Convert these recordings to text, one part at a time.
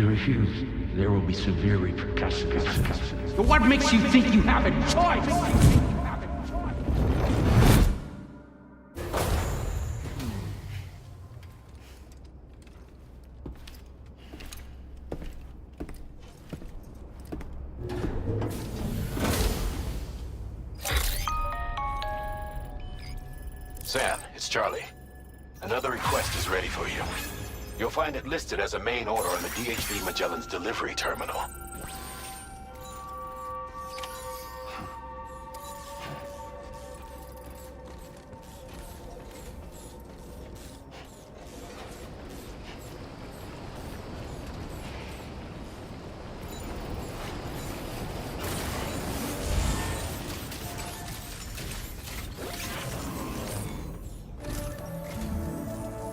you refuse, there will be severe repercussions. But what makes you think you have a choice? Sam, it's Charlie. Another request is ready for you. You'll find it listed as a main order on the DHV Magellan's delivery terminal.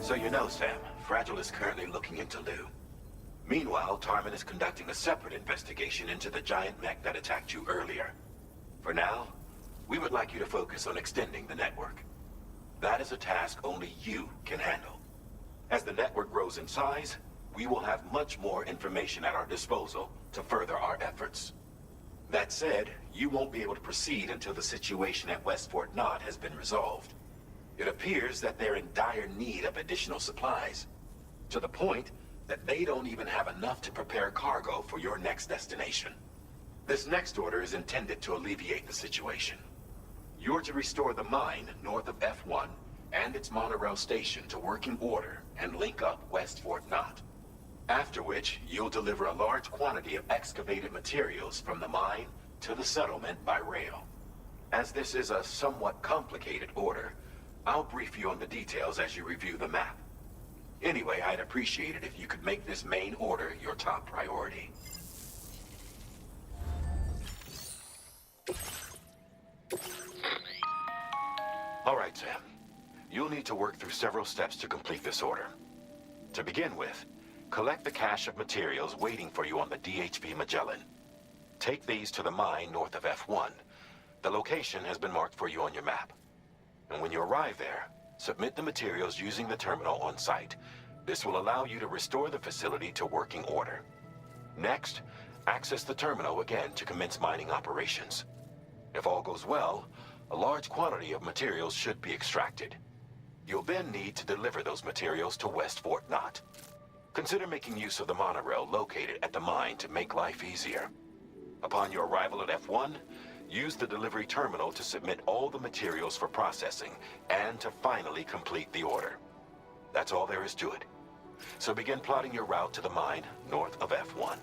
So you know, Sam, Fragile is currently looking into Lou. Meanwhile, Tarman is conducting a separate investigation into the giant mech that attacked you earlier. For now, we would like you to focus on extending the network. That is a task only you can handle. As the network grows in size, we will have much more information at our disposal to further our efforts. That said, you won't be able to proceed until the situation at West Fort Knott has been resolved. It appears that they're in dire need of additional supplies, to the point that they don't even have enough to prepare cargo for your next destination. This next order is intended to alleviate the situation. You're to restore the mine north of F1 and its monorail station to working order and link up West Fort Knott. After which, you'll deliver a large quantity of excavated materials from the mine to the settlement by rail. As this is a somewhat complicated order, I'll brief you on the details as you review the map. Anyway, I'd appreciate it if you could make this main order your top priority. All right, Sam. You'll need to work through several steps to complete this order. To begin with, collect the cache of materials waiting for you on the DHV Magellan. Take these to the mine north of F1. The location has been marked for you on your map. And when you arrive there, submit the materials using the terminal on site. This will allow you to restore the facility to working order. Next, access the terminal again to commence mining operations. If all goes well, a large quantity of materials should be extracted. You'll then need to deliver those materials to West Fort Knott. Consider making use of the monorail located at the mine to make life easier. Upon your arrival at F1, use the delivery terminal to submit all the materials for processing and to finally complete the order. That's all there is to it. So begin plotting your route to the mine north of F1.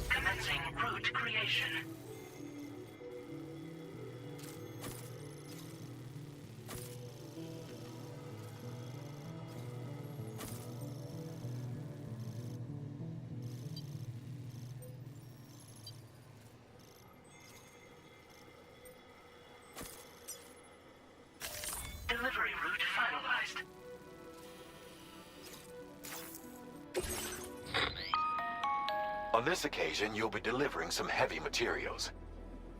Commencing route creation. Delivery route finalized. On this occasion, you'll be delivering some heavy materials.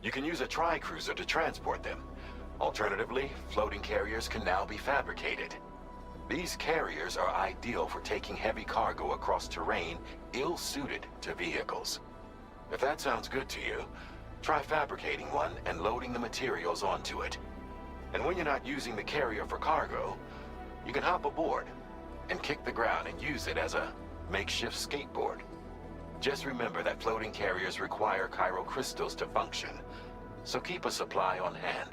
You can use a tri-cruiser to transport them. Alternatively, floating carriers can now be fabricated. These carriers are ideal for taking heavy cargo across terrain ill-suited to vehicles. If that sounds good to you, try fabricating one and loading the materials onto it. And when you're not using the carrier for cargo, you can hop aboard and kick the ground and use it as a makeshift skateboard. Just remember that floating carriers require chiral crystals to function, so keep a supply on hand.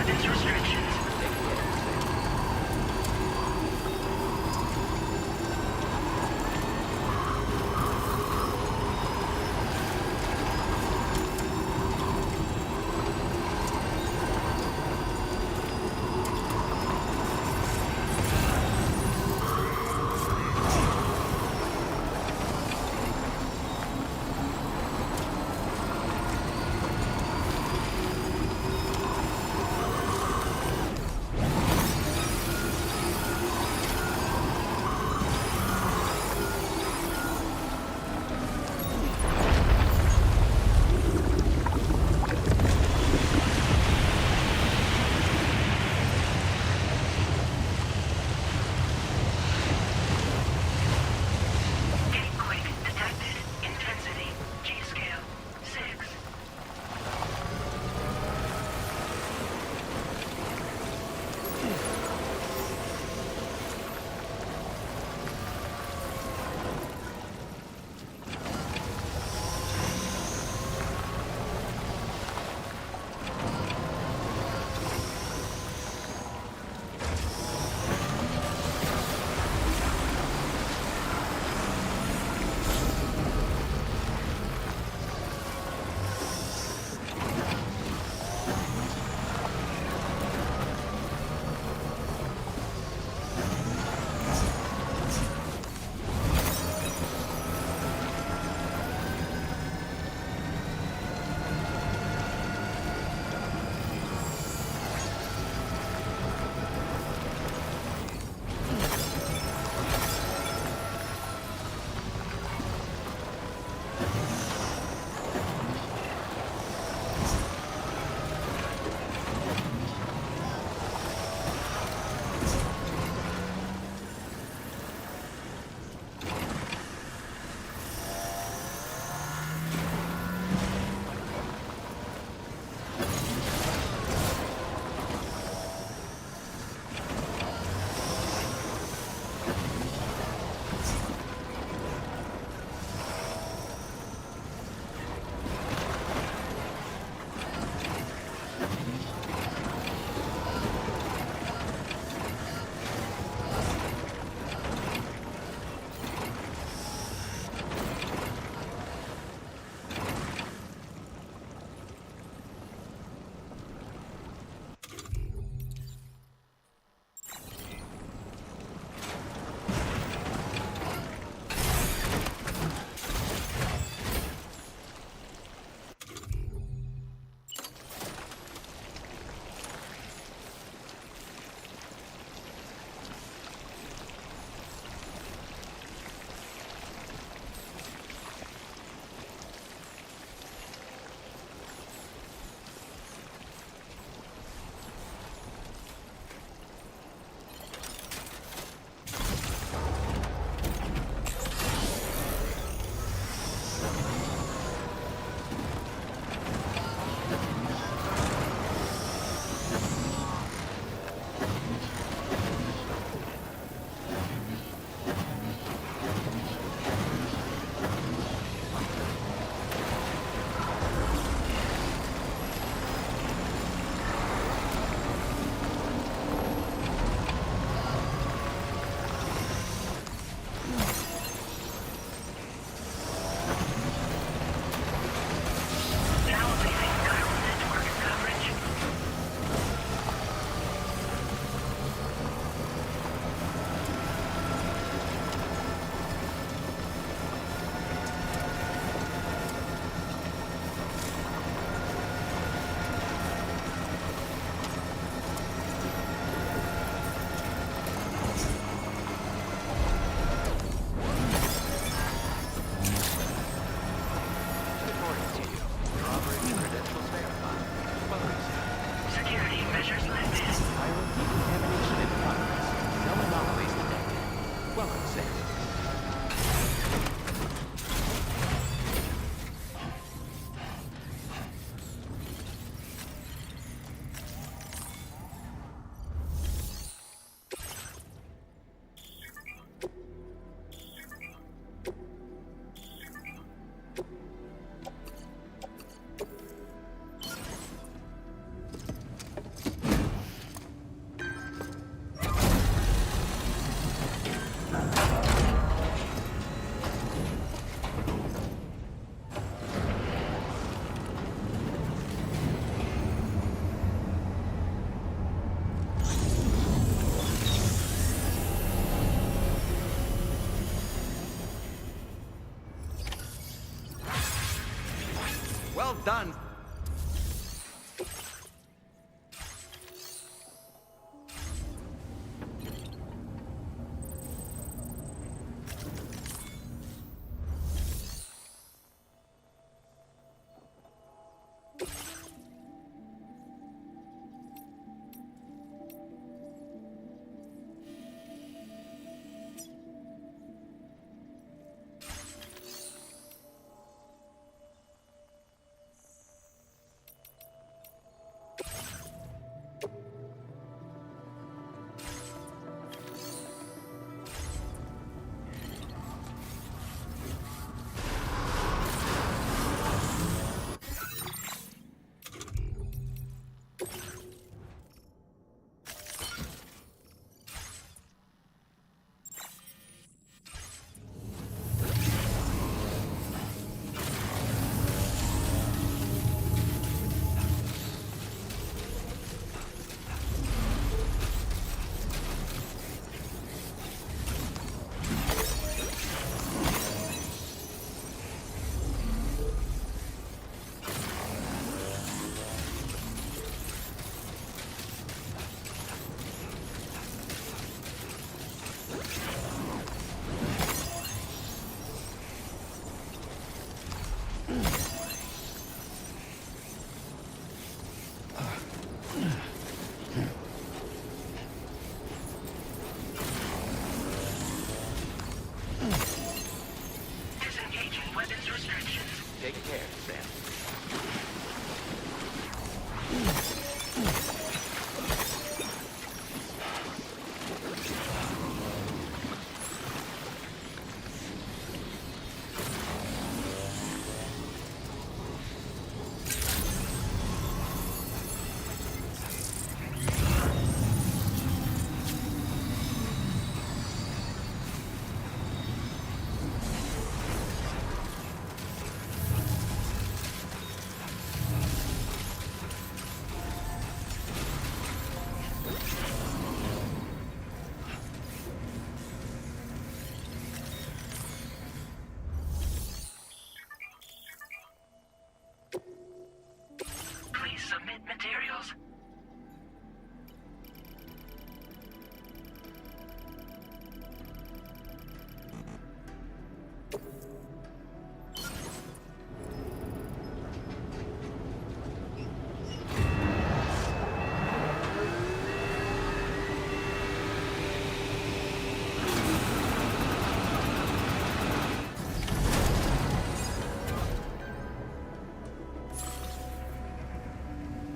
weapons restrictions.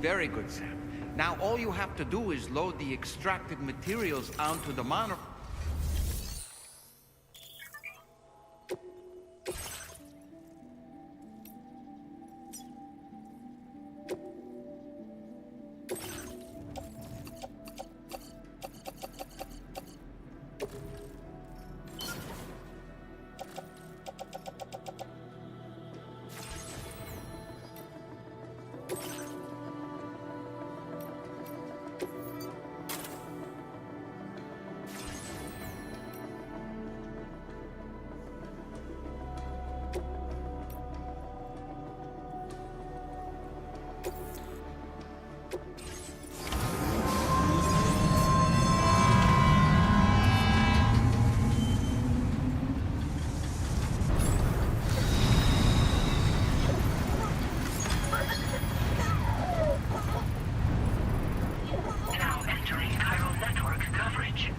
Very good, Sam. Now all you have to do is load the extracted materials onto the mono... Now entering chiral network coverage.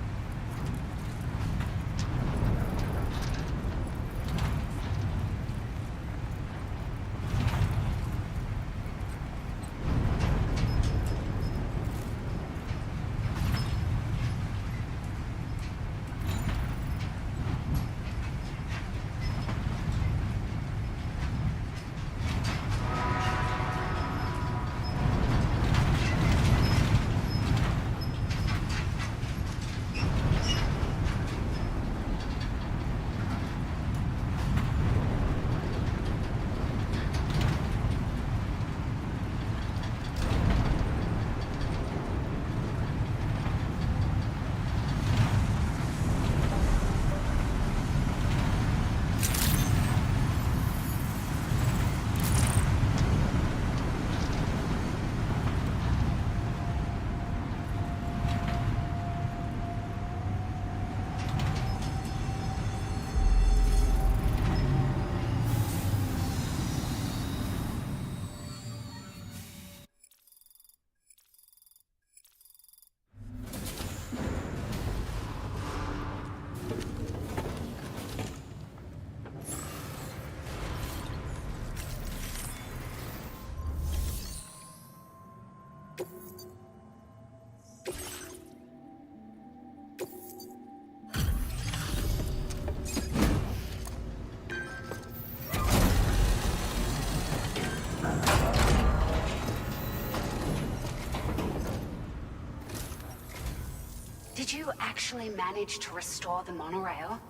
Did you actually manage to restore the monorail?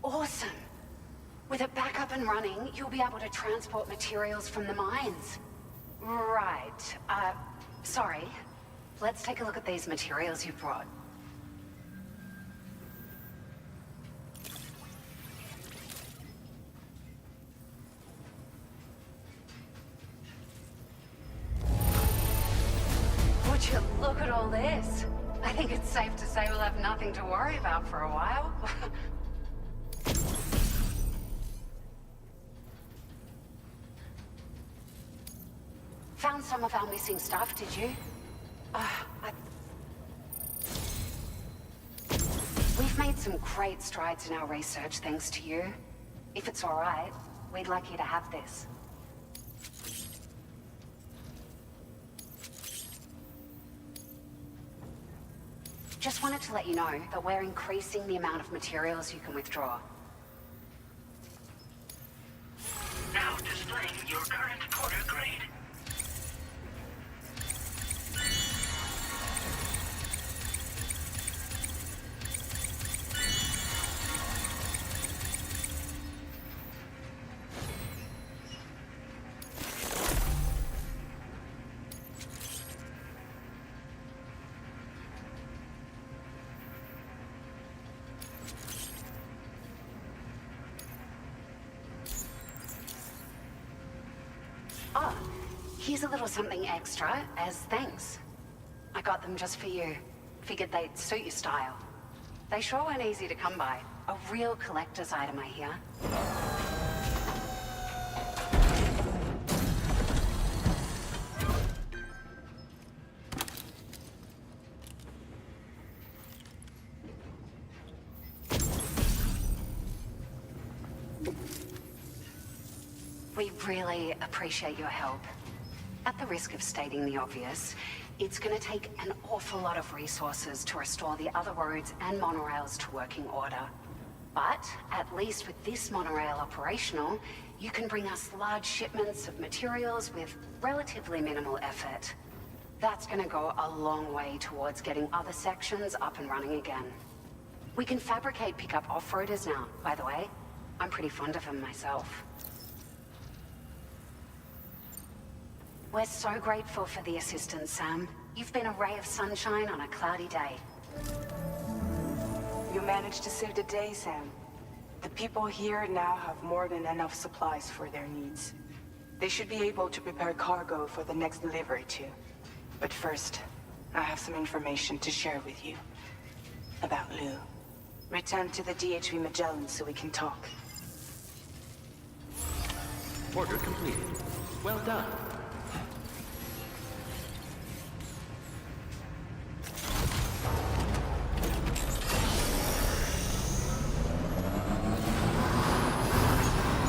Awesome! With it back up and running, you'll be able to transport materials from the mines. Right. Sorry. Let's take a look at these materials you've brought. Would you look at all this? I think it's safe to say we'll have nothing to worry about for a while. Found some of our missing stuff, did you? We've made some great strides in our research thanks to you. If it's all right, we'd like you to have this. Just wanted to let you know that we're increasing the amount of materials you can withdraw. Now displaying your current quarter grade. Oh, here's a little something extra as thanks. I got them just for you. Figured they'd suit your style. They sure weren't easy to come by. A real collector's item, I hear. We really appreciate your help. At At the risk of stating the obvious, it's gonna take an awful lot of resources to restore the other roads and monorails to working order. But at least with this monorail operational, you can bring us large shipments of materials with relatively minimal effort. That's gonna go a long way towards getting other sections up and running again. We can fabricate pickup off-roaders now, by the way. I'm pretty fond of them myself. We're so grateful for the assistance, Sam. You've been a ray of sunshine on a cloudy day. You managed to save the day, Sam. The people here now have more than enough supplies for their needs. They should be able to prepare cargo for the next delivery too. But first, I have some information to share with you. About Lou. Return to the DHV Magellan so we can talk. Order completed. Well done.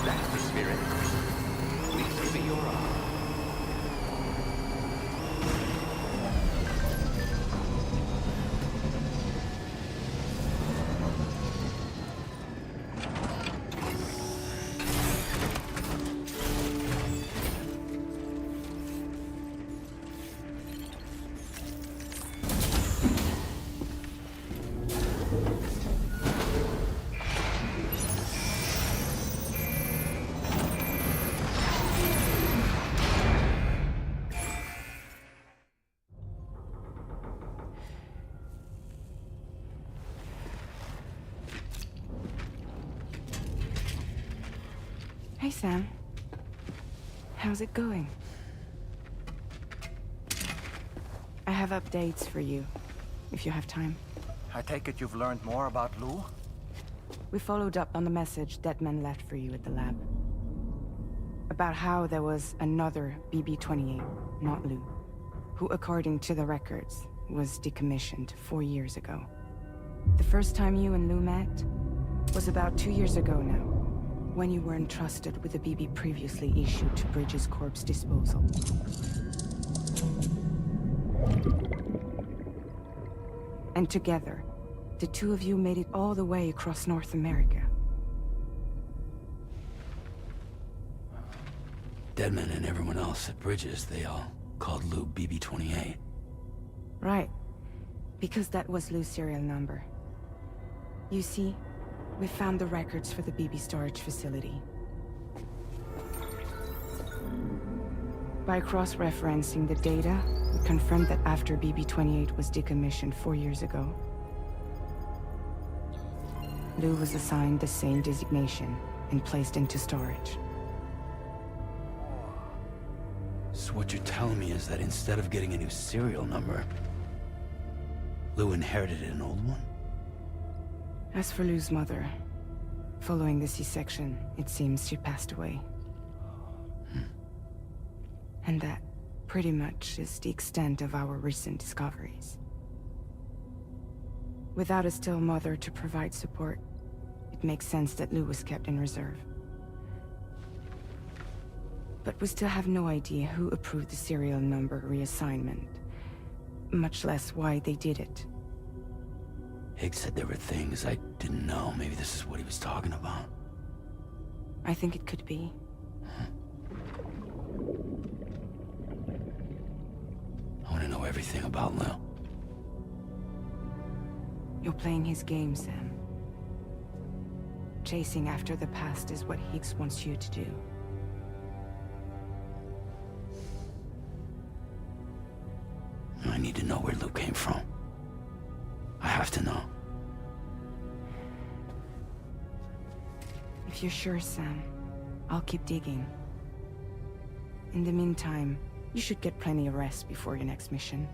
That's the spirit. Please give me your arm. Hey, Sam. How's it going? I have updates for you, if you have time. I take it you've learned more about Lou? We followed up on the message Deadman left for you at the lab. About how there was another BB-28, not Lou, who, according to the records, was decommissioned 4 years ago. The first time you and Lou met was about 2 years ago now, when you were entrusted with the BB previously issued to Bridges Corp's disposal. And together, the two of you made it all the way across North America. Deadman and everyone else at Bridges, they all called Lou BB-28. Right. Because that was Lou's serial number. You see, we found the records for the BB storage facility. By cross-referencing the data, we confirmed that after BB-28 was decommissioned 4 years ago, Lou was assigned the same designation and placed into storage. So what you're telling me is that instead of getting a new serial number, Lou inherited an old one? As for Lou's mother, following the C-section, it seems she passed away. And that, pretty much, is the extent of our recent discoveries. Without a still mother to provide support, it makes sense that Lou was kept in reserve. But we still have no idea who approved the serial number reassignment, much less why they did it. Higgs said there were things I didn't know. Maybe this is what he was talking about. I think it could be. I want to know everything about Lou. You're playing his game, Sam. Chasing after the past is what Higgs wants you to do. I need to know where Lou came from. I have to know. If you're sure, Sam, I'll keep digging. In the meantime, you should get plenty of rest before your next mission.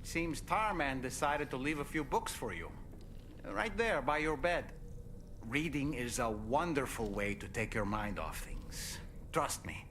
Seems Tarman decided to leave a few books for you. Right there, by your bed. Reading is a wonderful way to take your mind off things. Trust me.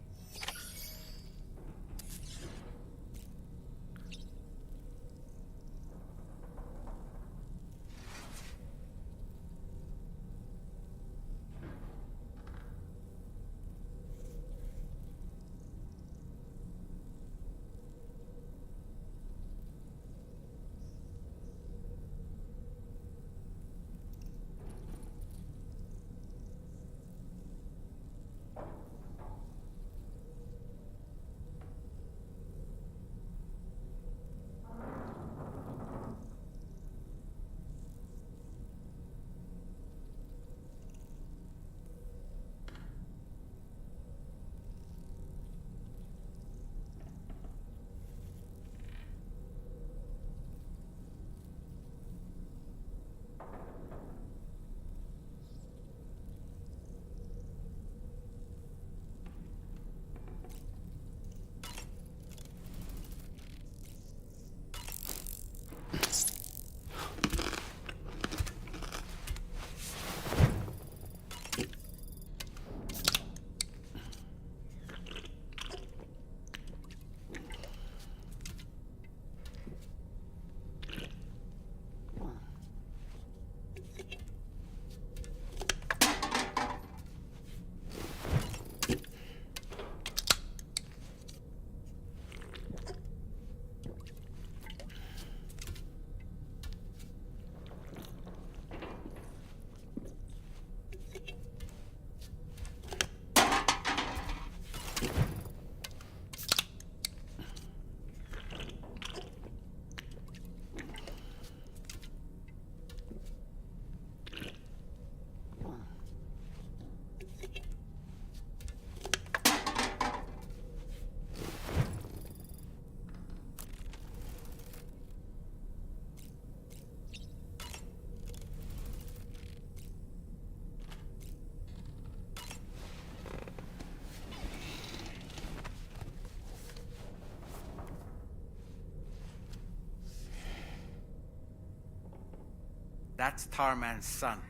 That's Tarman's son.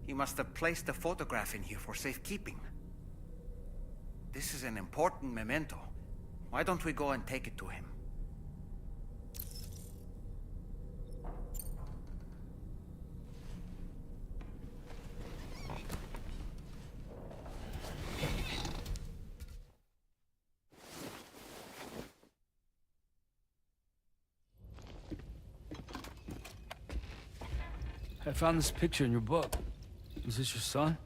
He must have placed a photograph in here for safekeeping. This is an important memento. Why don't we go and take it to him? I found this picture in your book. Is this your son?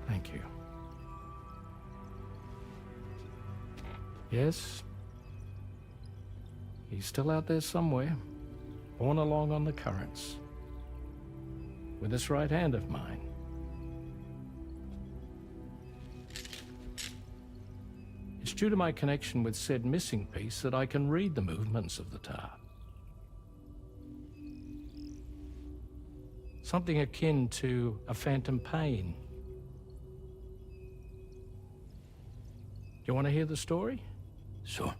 Thank you. Yes. He's still out there somewhere, borne along on the currents, with this right hand of mine. It's due to my connection with said missing piece that I can read the movements of the tar. Something akin to a phantom pain. You want to hear the story? Sure.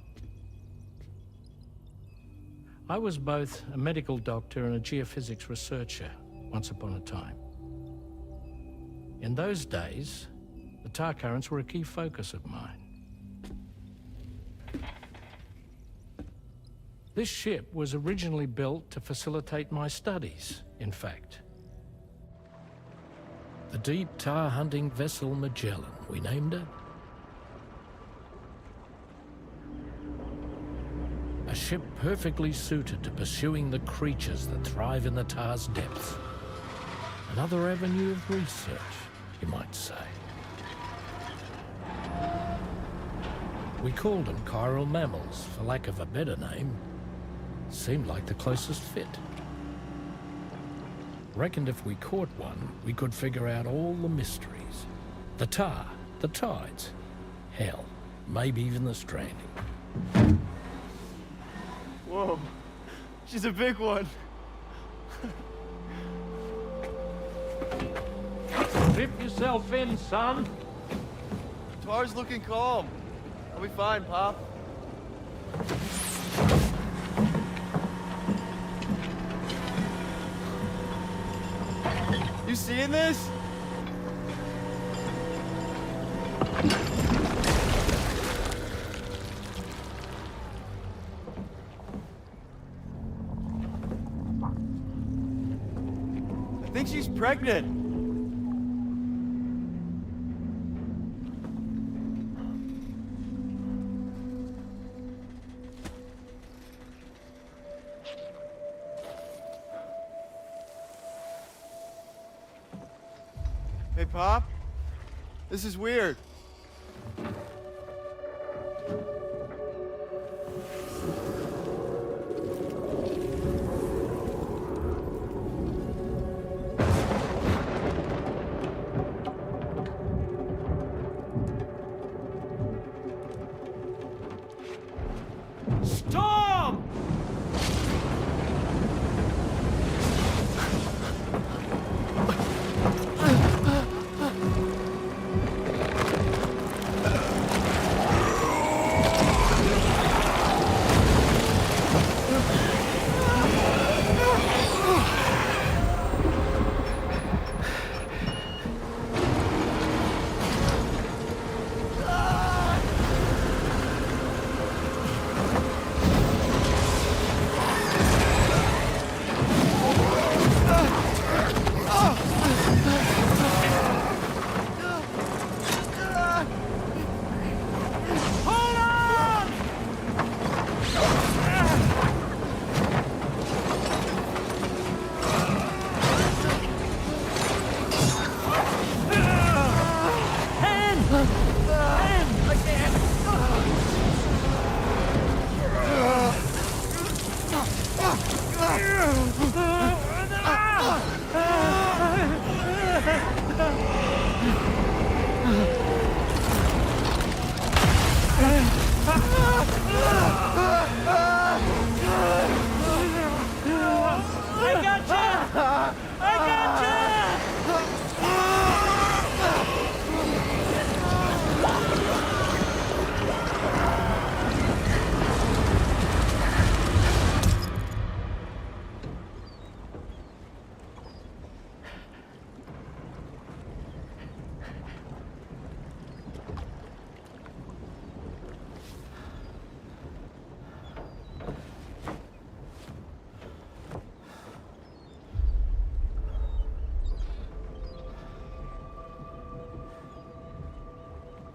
I was both a medical doctor and a geophysics researcher once upon a time. In those days, the tar currents were a key focus of mine. This ship was originally built to facilitate my studies, in fact. The deep tar hunting vessel Magellan, we named it. A ship perfectly suited to pursuing the creatures that thrive in the tar's depths. Another avenue of research, you might say. We called them chiral mammals, for lack of a better name. Seemed like the closest fit. Reckoned if we caught one, we could figure out all the mysteries. The tar, the tides, hell, maybe even the stranding. Whoa, she's a big one. Strip yourself in, son. Tar's looking calm. I'll be fine, Pop. You seeing this? I think she's pregnant. Hey, Pop? This is weird. Stop!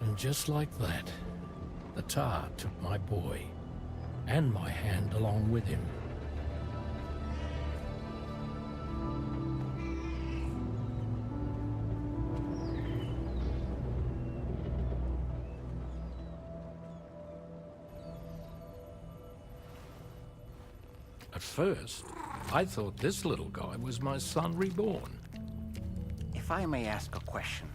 And just like that, the tar took my boy, and my hand along with him. At first, I thought this little guy was my son reborn. If I may ask a question,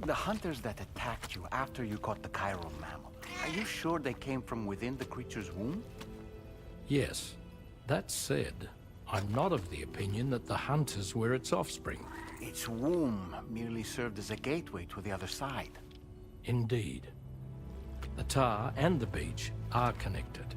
the hunters that attacked you after you caught the chiral mammal, are you sure they came from within the creature's womb? Yes. That said, I'm not of the opinion that the hunters were its offspring. Its womb merely served as a gateway to the other side. Indeed. The tar and the beach are connected.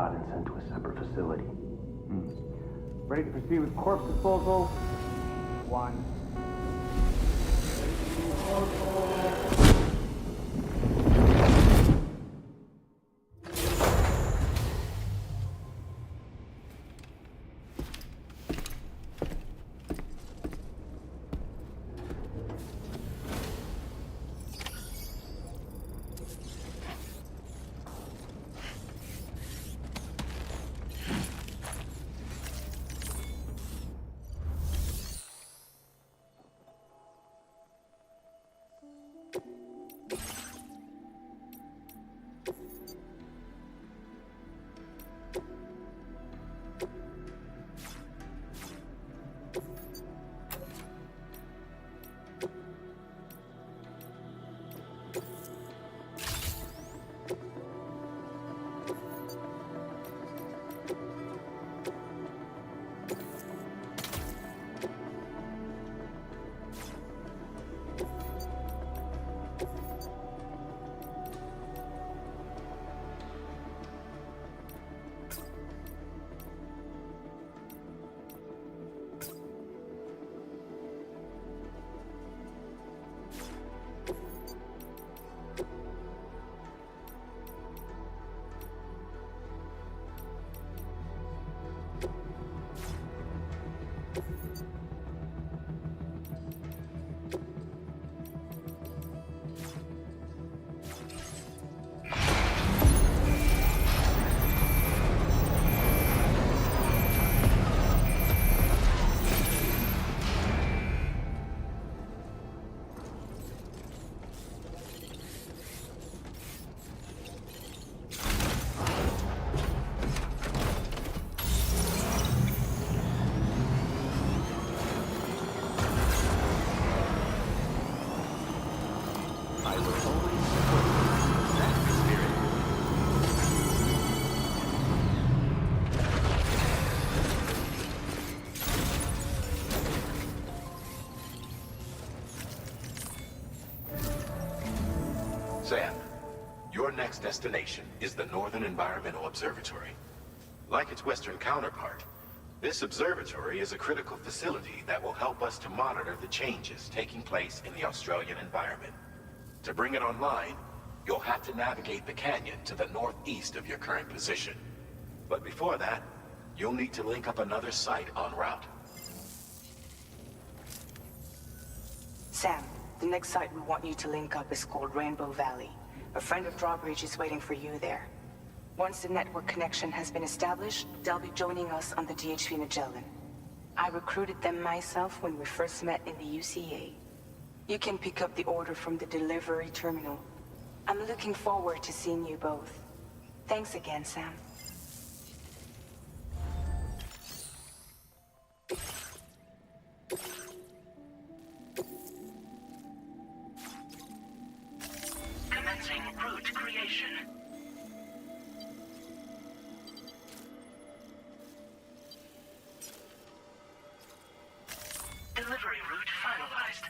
out and sent to a separate facility. Ready to proceed with corpse disposal? 1. Sam, your next destination is the Northern Environmental Observatory. Like its Western counterpart, this observatory is a critical facility that will help us to monitor the changes taking place in the Australian environment. To bring it online, you'll have to navigate the canyon to the northeast of your current position. But before that, you'll need to link up another site en route. Sam, the next site we want you to link up is called Rainbow Valley. A friend of Drawbridge is waiting for you there. Once the network connection has been established, they'll be joining us on the DHV Magellan. I recruited them myself when we first met in the UCA. You can pick up the order from the delivery terminal. I'm looking forward to seeing you both. Thanks again, Sam. Commencing route creation. Delivery route finalized.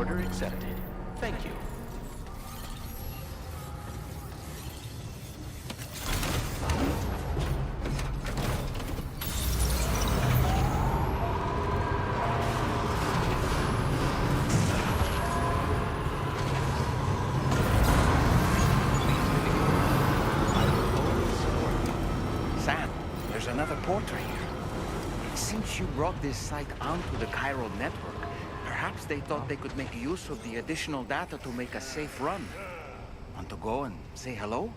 Order accepted. Thank you. Sam, there's another porter here. Since you brought this site onto the chiral network, perhaps they thought they could make use of the additional data to make a safe run. Want to go and say hello?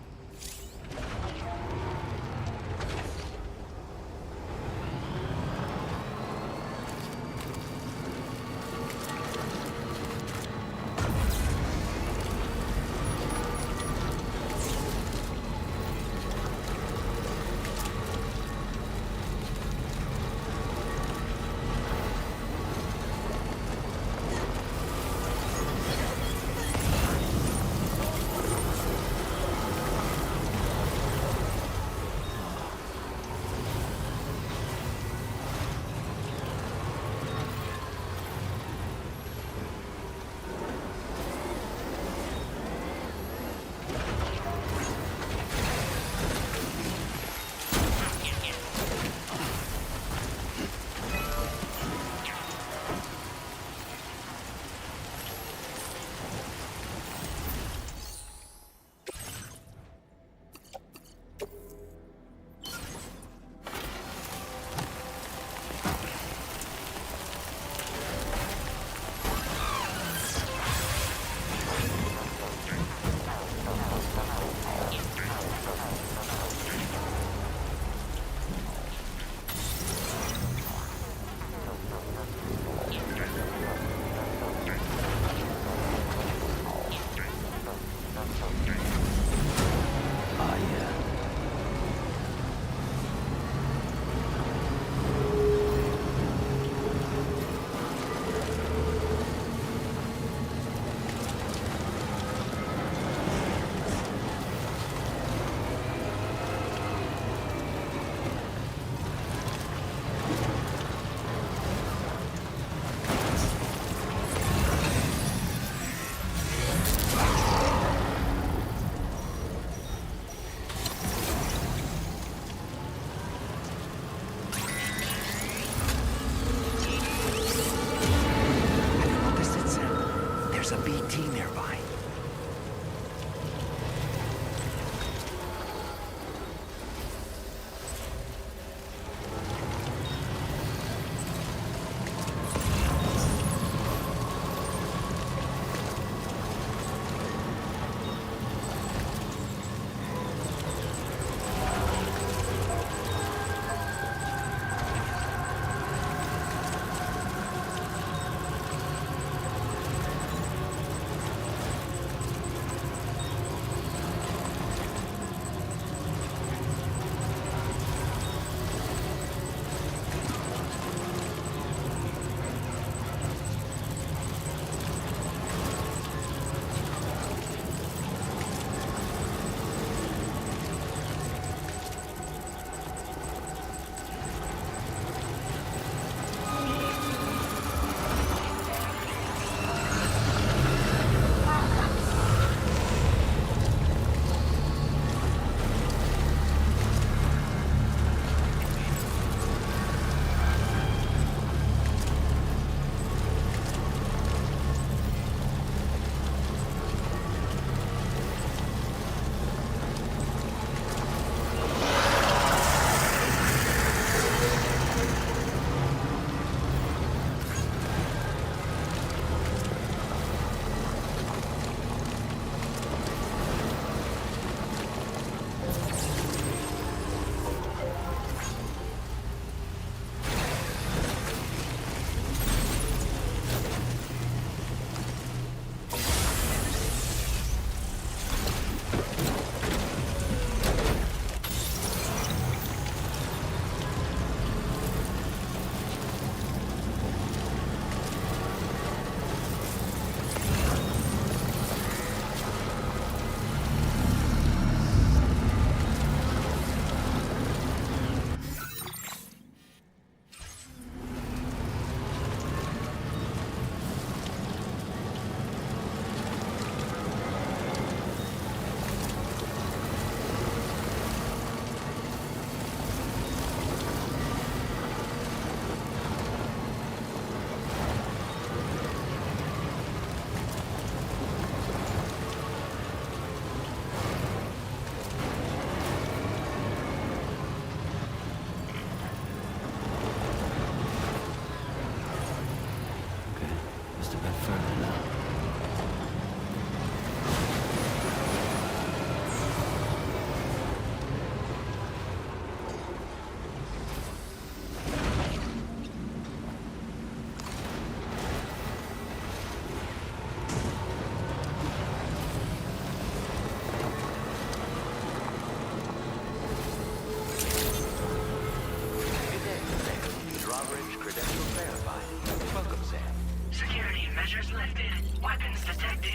Presence detected.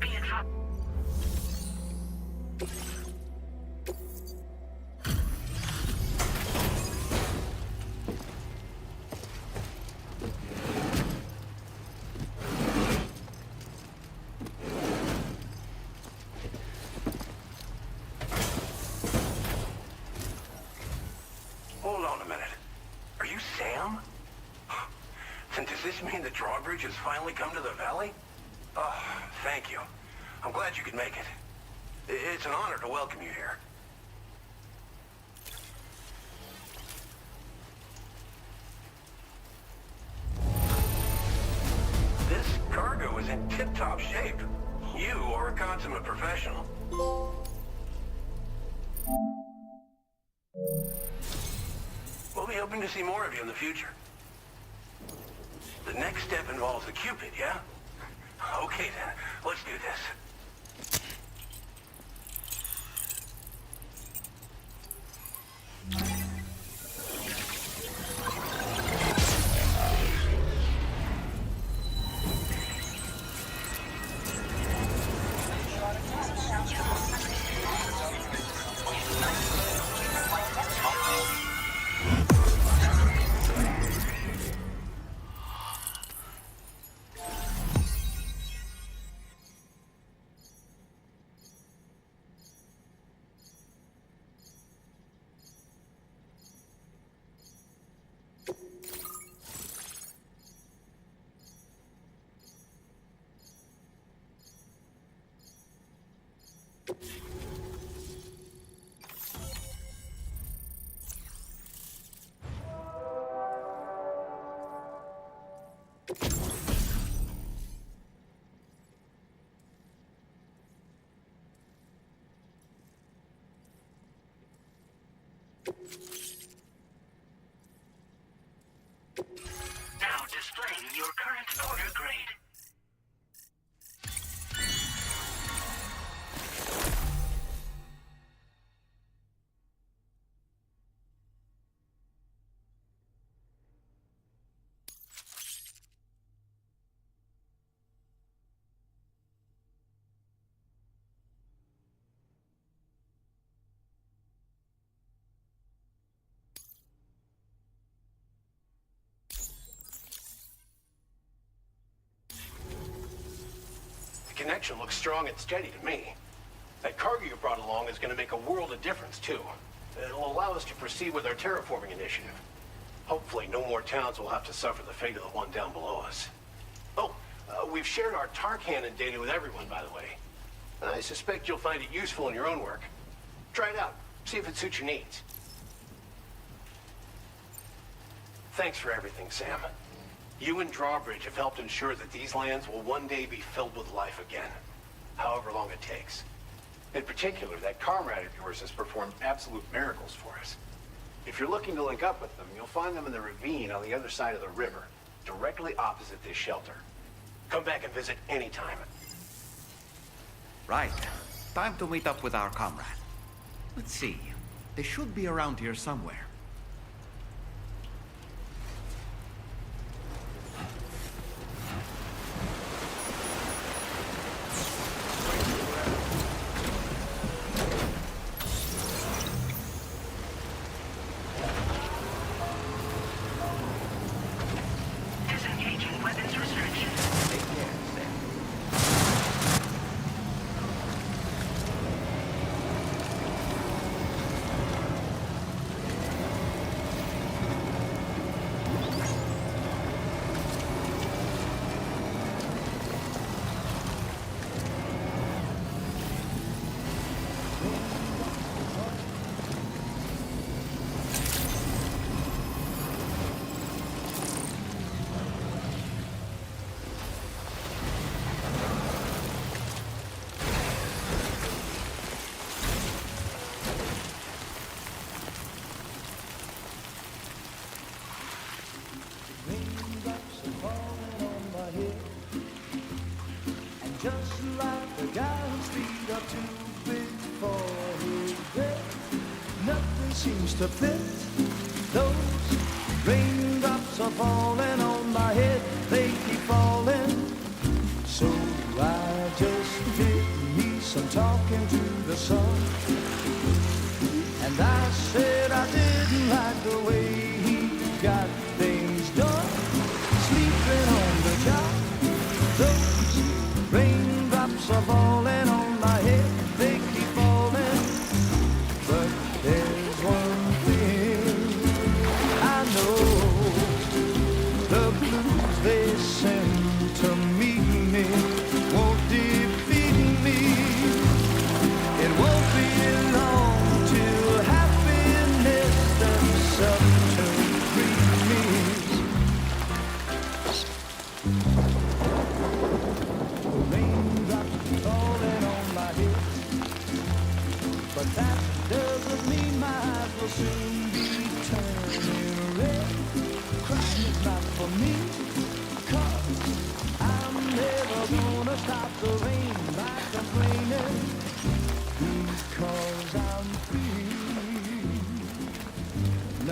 Be advised. Hold on a minute. Are you Sam? Then does this mean the drawbridge has finally come to the valley? Oh, thank you. I'm glad you could make it. It's an honor to welcome you here. This cargo is in tip-top shape. You are a consummate professional. We'll be hoping to see more of you in the future. The next step involves the Cupid, yeah? Okay then, let's do this. Now displaying your current order grade. The connection looks strong and steady to me. That cargo you brought along is going to make a world of difference, too. It'll allow us to proceed with our terraforming initiative. Hopefully, no more towns will have to suffer the fate of the one down below us. Oh, we've shared our tar cannon data with everyone, by the way. I suspect you'll find it useful in your own work. Try it out. See if it suits your needs. Thanks for everything, Sam. You and Drawbridge have helped ensure that these lands will one day be filled with life again, however long it takes. In particular, that comrade of yours has performed absolute miracles for us. If you're looking to link up with them, you'll find them in the ravine on the other side of the river, directly opposite this shelter. Come back and visit anytime. Right. Time to meet up with our comrade. Let's see. They should be around here somewhere. Disengaging weapons restriction. Take care, Sam. Raindrops are falling on my head, and just like the guy whose feet are too big for his bed, nothing seems to fit. Those raindrops are falling on my head, they keep falling, so I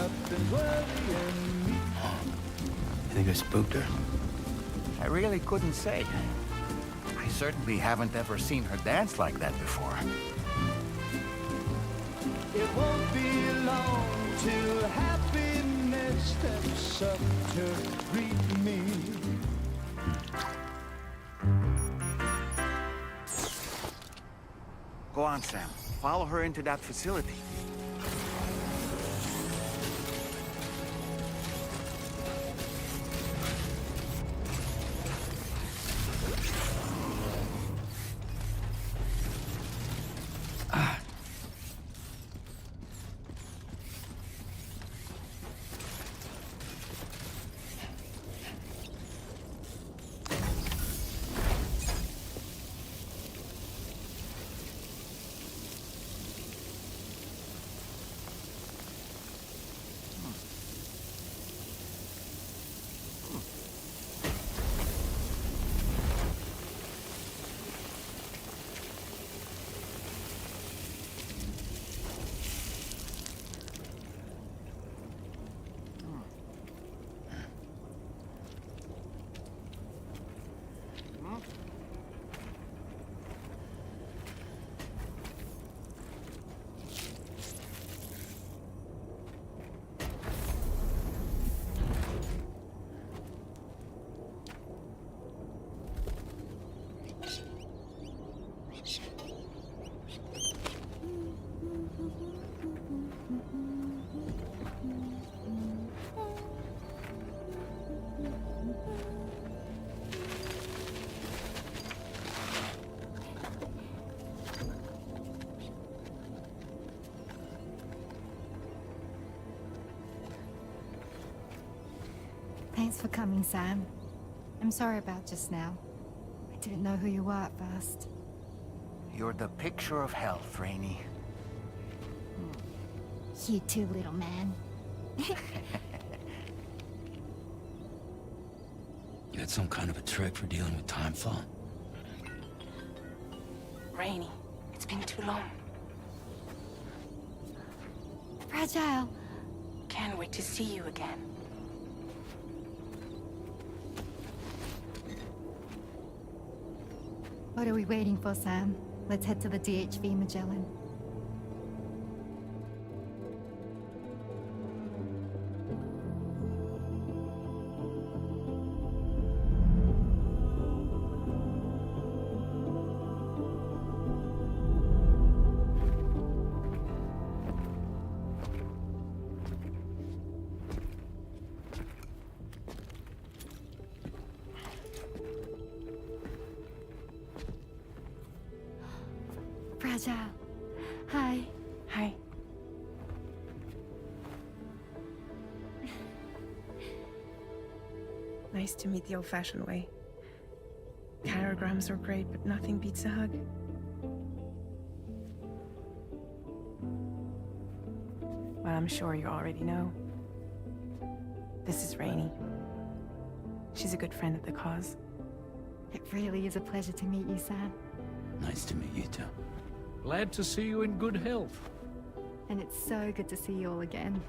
nothing's worrying me. You think I spooked her? I really couldn't say. I certainly haven't ever seen her dance like that before. It won't be long till happiness steps up to greet me. Go on, Sam. Follow her into that facility. Thanks for coming, Sam. I'm sorry about just now. I didn't know who you were at first. You're the picture of health, Rainey. You too, little man. You got some kind of a trick for dealing with time fall? Rainey, it's been too long. Fragile. Can't wait to see you again. What are we waiting for, Sam? Let's head to the DHV Magellan. Fragile. Hi. Hi. Nice to meet the old-fashioned way. Carograms are great, but nothing beats a hug. Well, I'm sure you already know. This is Rainey. She's a good friend of the cause. It really is a pleasure to meet you, Sam. Nice to meet you too. Glad to see you in good health. And it's so good to see you all again.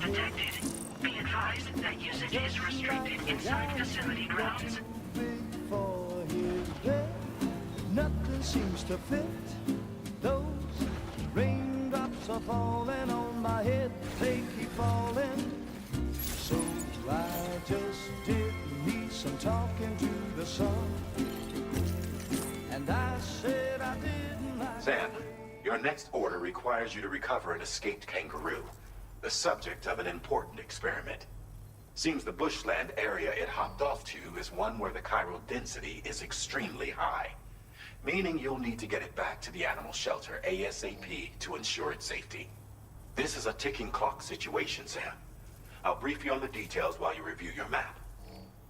detected. Be advised that usage is restricted inside facility grounds. For his bed, nothing seems to fit. Those raindrops are falling on my head, they keep falling. So I just did me some talking to the sun, and I said I didn't like. Sam, your next order requires you to recover an escaped kangaroo, the subject of an important experiment. Seems the bushland area it hopped off to is one where the chiral density is extremely high, meaning you'll need to get it back to the animal shelter ASAP to ensure its safety. This is a ticking clock situation, Sam. I'll brief you on the details while you review your map.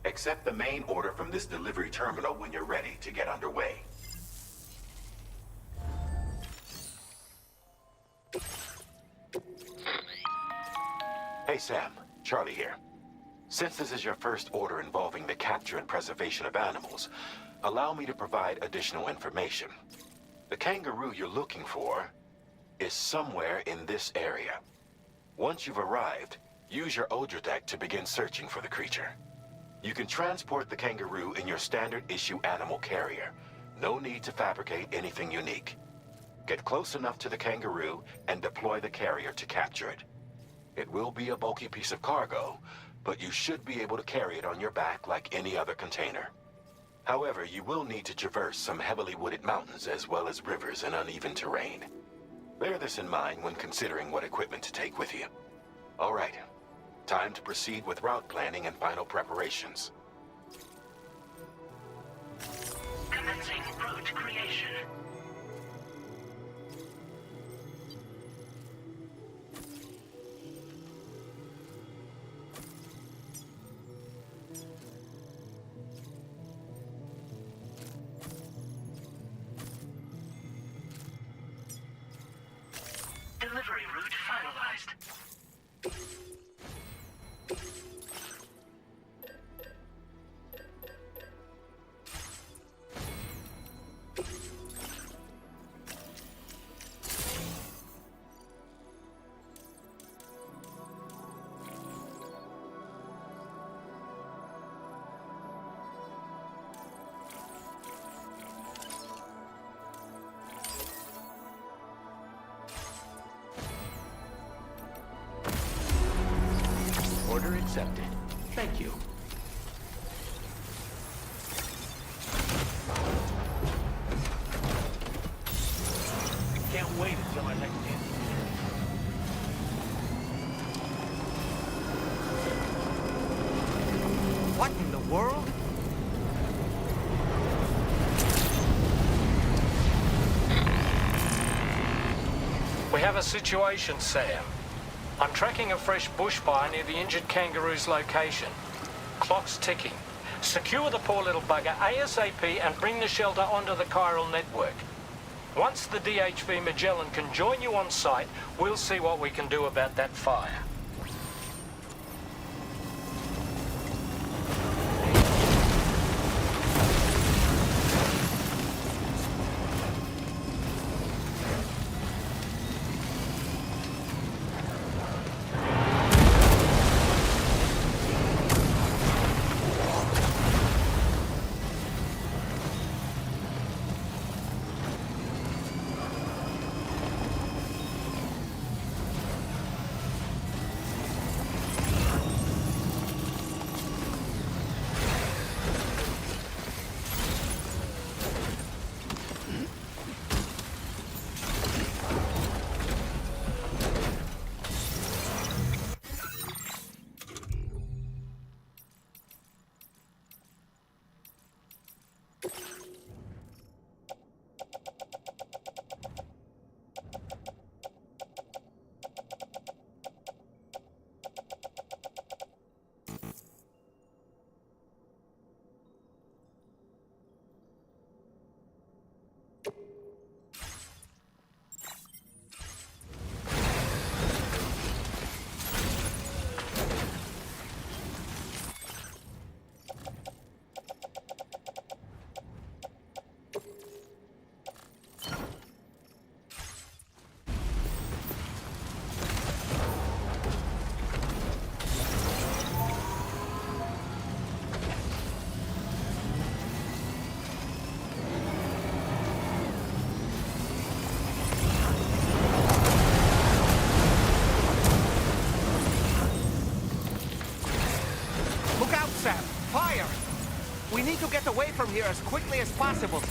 Accept the main order from this delivery terminal when you're ready to get underway. Hey Sam, Charlie here. Since this is your first order involving the capture and preservation of animals, allow me to provide additional information. The kangaroo you're looking for is somewhere in this area. Once you've arrived, use your Odradek to begin searching for the creature. You can transport the kangaroo in your standard issue animal carrier. No need to fabricate anything unique. Get close enough to the kangaroo and deploy the carrier to capture it. It will be a bulky piece of cargo, but you should be able to carry it on your back like any other container. However, you will need to traverse some heavily wooded mountains as well as rivers and uneven terrain. Bear this in mind when considering what equipment to take with you. All right, time to proceed with route planning and final preparations. Commencing route creation. Delivery route finalized. Order accepted. Thank you. I can't wait until our next chance. What in the world? We have a situation, Sam. I'm tracking a fresh bushfire near the injured kangaroo's location. Clock's ticking. Secure the poor little bugger ASAP and bring the shelter onto the chiral network. Once the DHV Magellan can join you on site, we'll see what we can do about that fire. Sam! Fire! We need to get away from here as quickly as possible.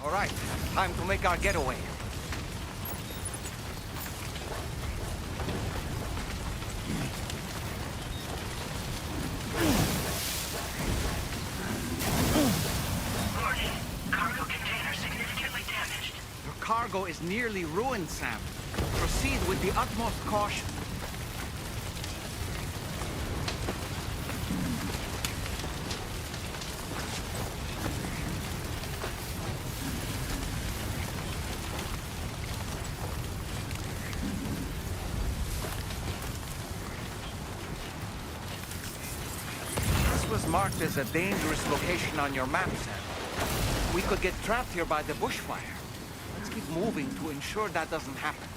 All right, time to make our getaway. Warning. Cargo container significantly damaged. Your cargo is nearly ruined, Sam. Proceed with the utmost caution. Marked as a dangerous location on your map, Sam. We could get trapped here by the bushfire. Let's keep moving to ensure that doesn't happen.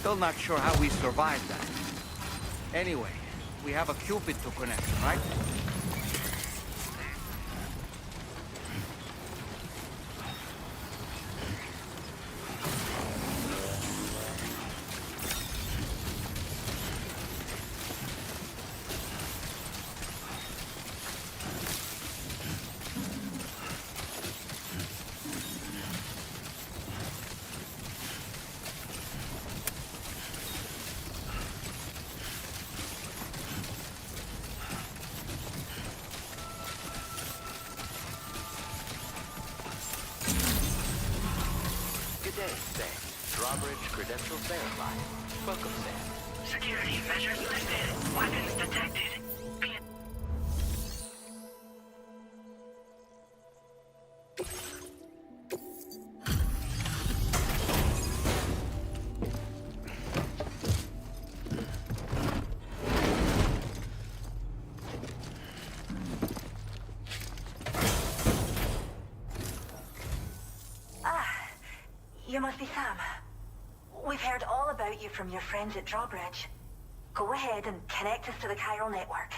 Still not sure how we survived that. Anyway, we have a Cupid to connect, right? Good day, Sam. Drawbridge credentials verified. Welcome, Sam. Security measures lifted. Weapons detected. You must be Sam. We've heard all about you from your friends at Drawbridge. Go ahead and connect us to the chiral network.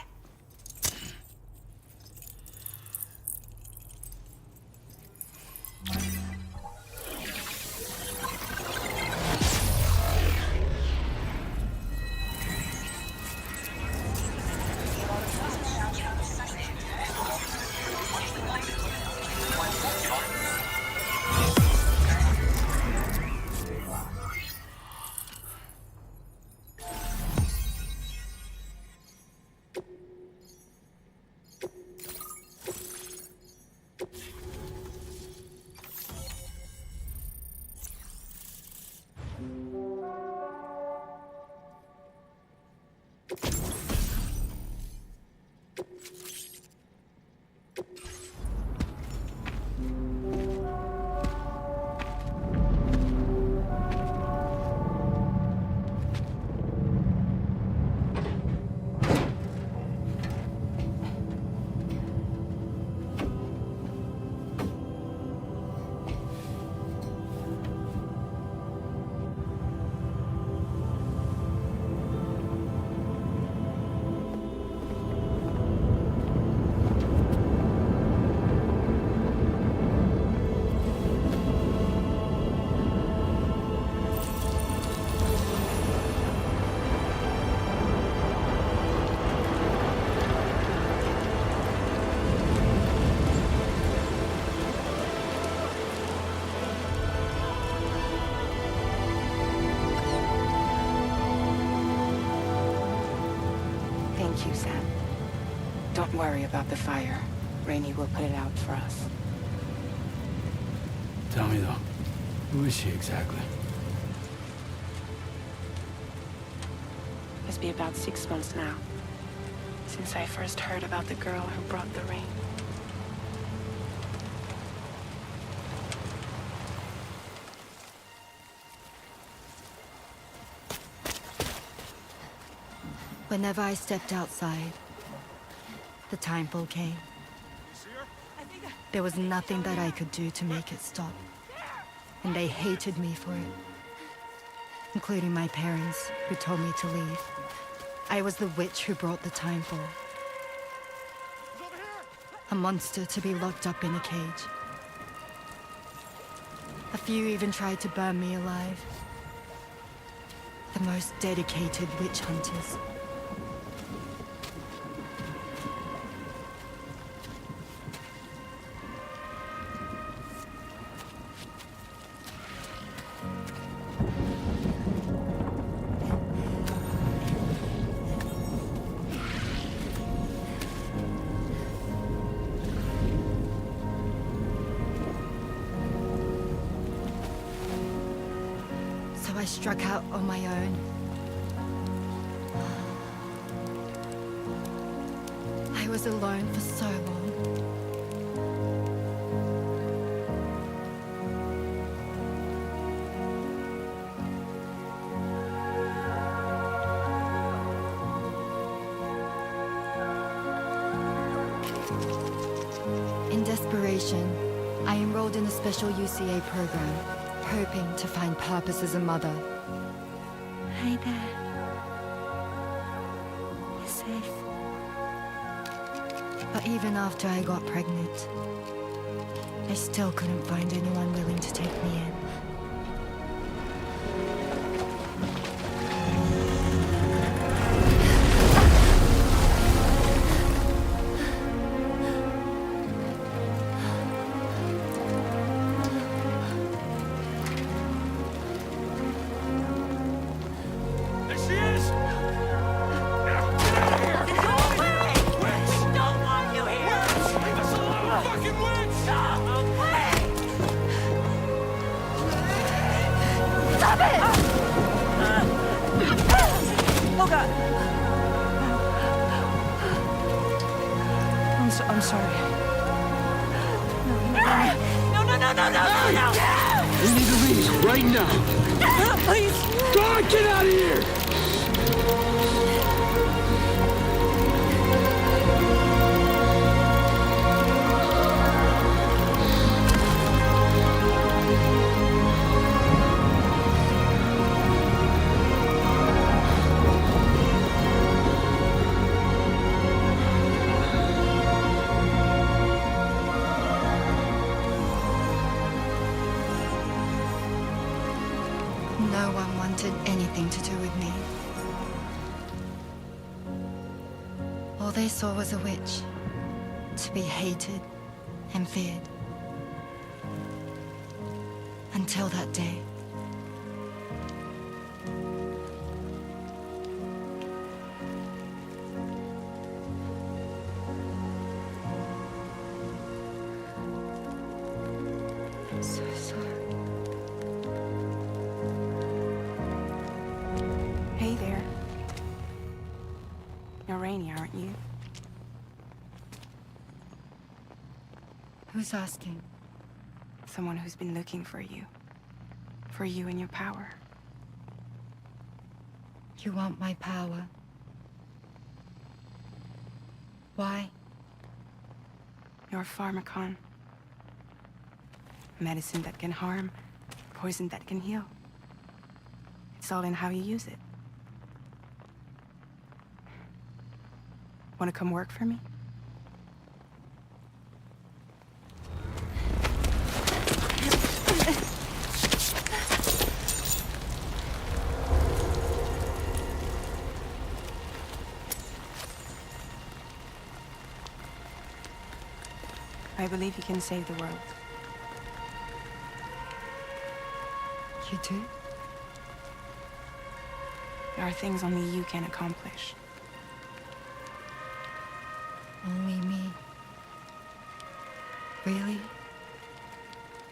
Thank you, Sam. Don't worry about the fire. Rainey will put it out for us. Tell me though, who is she exactly? Must be about 6 months now, since I first heard about the girl who brought the rain. Whenever I stepped outside, the timefall came. There was nothing that I could do to make it stop. And they hated me for it. Including my parents, who told me to leave. I was the witch who brought the timefall. A monster to be locked up in a cage. A few even tried to burn me alive. The most dedicated witch hunters. I struck out on my own. I was alone for so long. In desperation, I enrolled in a special UCA program, hoping to find purpose as a mother. Hi there. You're safe. But even after I got pregnant, I still couldn't find anyone willing to take me in. I'm sorry. No! We need to leave right now. Please. Go on, get out of here! No one wanted anything to do with me. All they saw was a witch, to be hated and feared. Until that day. I'm so sorry. Hey there. You're Rainey, aren't you? Who's asking? Someone who's been looking for you. For you and your power. You want my power? Why? You're a pharmacon. Medicine that can harm, poison that can heal. It's all in how you use it. Want to come work for me? I believe you can save the world. You do? There are things only you can accomplish. Only me. Really?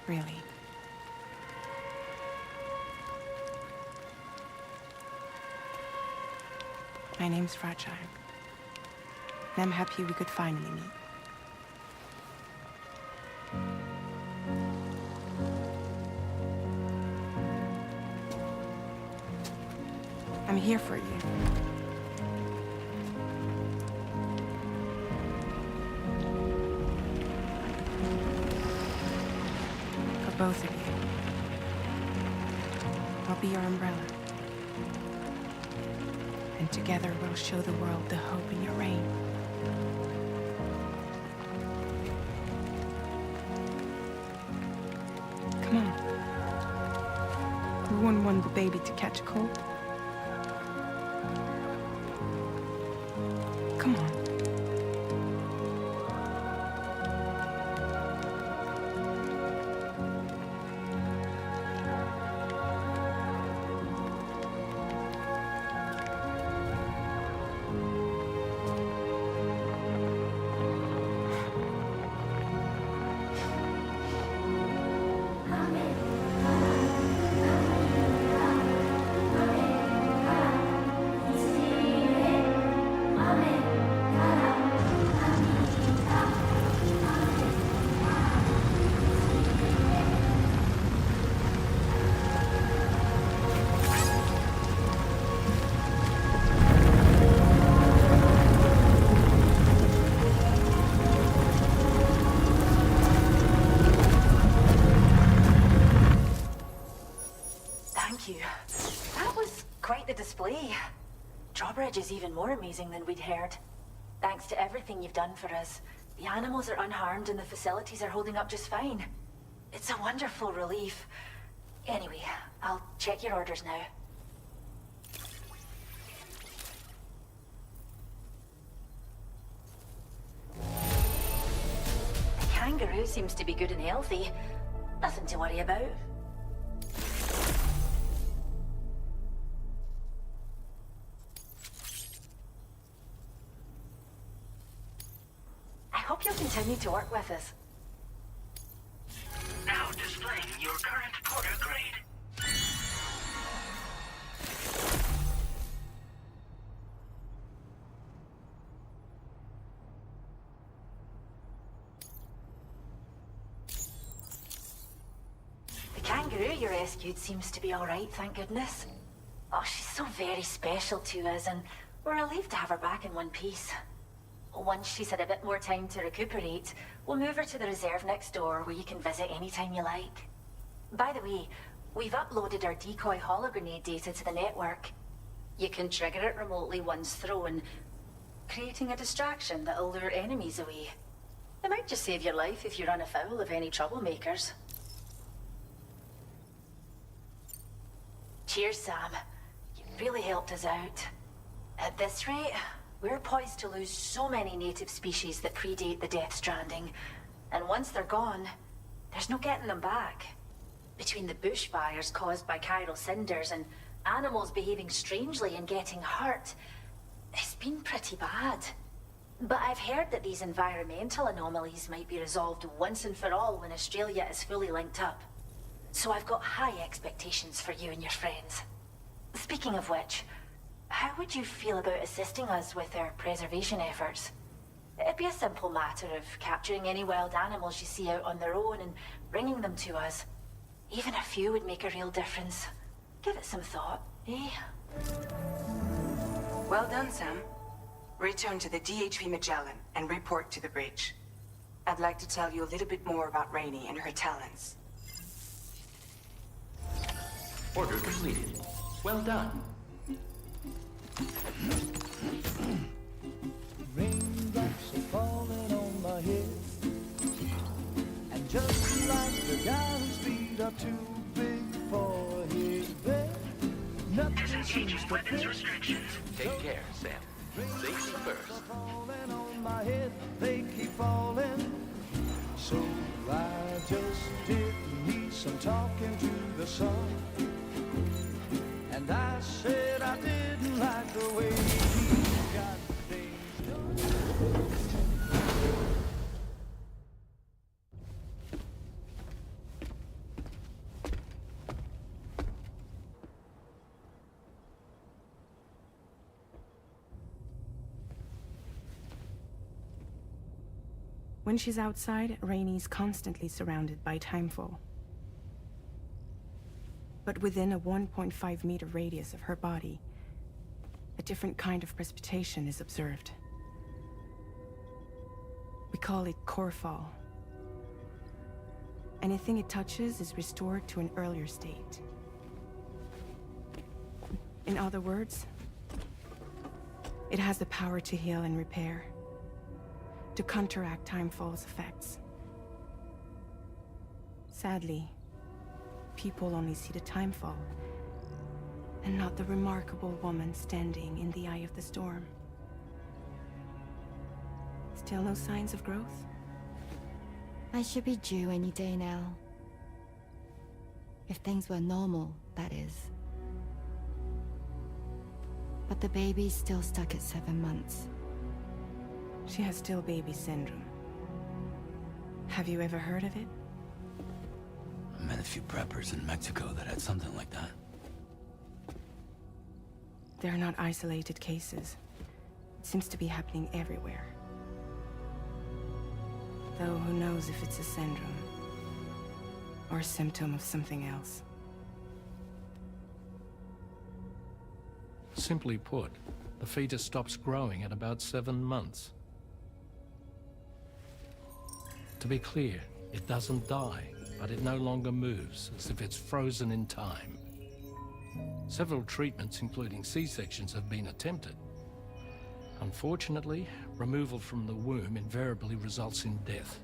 Really. My name's Fragile. And I'm happy we could finally meet. I'm here for you. For both of you. I'll be your umbrella. And together we'll show the world the hope in your reign. Come on. Who wouldn't want the baby to catch a cold? Come on. Drawbridge is even more amazing than we'd heard. Thanks to everything you've done for us, the animals are unharmed and the facilities are holding up just fine. It's a wonderful relief. Anyway, I'll check your orders now. The kangaroo seems to be good and healthy. Nothing to worry about. I hope you'll continue to work with us. Now displaying your current porter grade. The kangaroo you rescued seems to be alright, thank goodness. Oh, she's so very special to us, and we're relieved to have her back in one piece. Once she's had a bit more time to recuperate, we'll move her to the reserve next door where you can visit anytime you like. By the way, we've uploaded our decoy hologrenade data to the network. You can trigger it remotely once thrown, creating a distraction that'll lure enemies away. It might just save your life if you run afoul of any troublemakers. Cheers, Sam. You really helped us out. At this rate, we're poised to lose so many native species that predate the death stranding. And once they're gone, there's no getting them back. Between the bushfires caused by chiral cinders and animals behaving strangely and getting hurt, it's been pretty bad. But I've heard that these environmental anomalies might be resolved once and for all when Australia is fully linked up. So I've got high expectations for you and your friends. Speaking of which, how would you feel about assisting us with our preservation efforts? It'd be a simple matter of capturing any wild animals you see out on their own and bringing them to us. Even a few would make a real difference. Give it some thought, eh? Well done, Sam. Return to the DHP Magellan and report to the bridge. I'd like to tell you a little bit more about Rainey and her talents. Order completed. Well done. Raindrops are falling on my head, and just like the guy whose feet are too big for his bed, nothing seems to fit. Take care, Sam. Safety first. Falling on my head, they keep falling. So I just did me some talking to the sun, and I said I didn't like the way he got things done. When she's outside, Rainey's constantly surrounded by timefall. But within a 1.5-meter radius of her body, a different kind of precipitation is observed. We call it core fall. Anything it touches is restored to an earlier state. In other words, it has the power to heal and repair, to counteract timefall's effects. Sadly, people only see the timefall, and not the remarkable woman standing in the eye of the storm. Still no signs of growth? I should be due any day now. If things were normal, that is. But the baby's still stuck at 7 months. She has still baby syndrome. Have you ever heard of it? I met a few preppers in Mexico that had something like that. They're not isolated cases. It seems to be happening everywhere. Though who knows if it's a syndrome or a symptom of something else. Simply put, the fetus stops growing at about 7 months. To be clear, it doesn't die, but it no longer moves, as if it's frozen in time. Several treatments, including C-sections, have been attempted, Unfortunately, removal from the womb invariably results in death.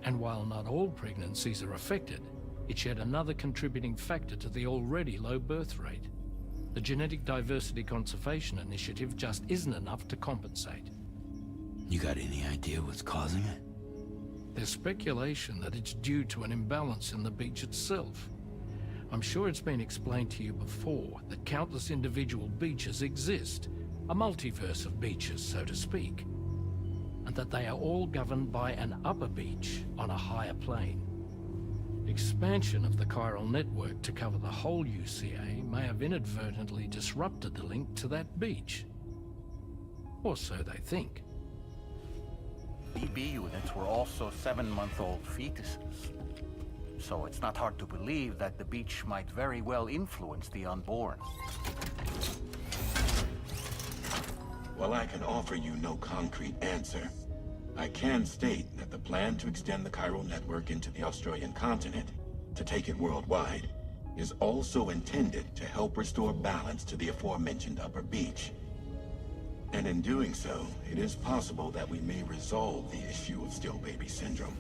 And while not all pregnancies are affected, it's yet another contributing factor to the already low birth rate. The Genetic Diversity Conservation Initiative just isn't enough to compensate. You got any idea what's causing it? There's speculation that it's due to an imbalance in the beach itself. I'm sure it's been explained to you before that countless individual beaches exist, a multiverse of beaches, so to speak, and that they are all governed by an upper beach on a higher plane. Expansion of the chiral network to cover the whole UCA may have inadvertently disrupted the link to that beach. Or so they think. BB units were also 7-month-old fetuses. So it's not hard to believe that the beach might very well influence the unborn. While I can offer you no concrete answer, I can state that the plan to extend the chiral network into the Australian continent, to take it worldwide, is also intended to help restore balance to the aforementioned upper beach. And in doing so, it is possible that we may resolve the issue of still baby syndrome.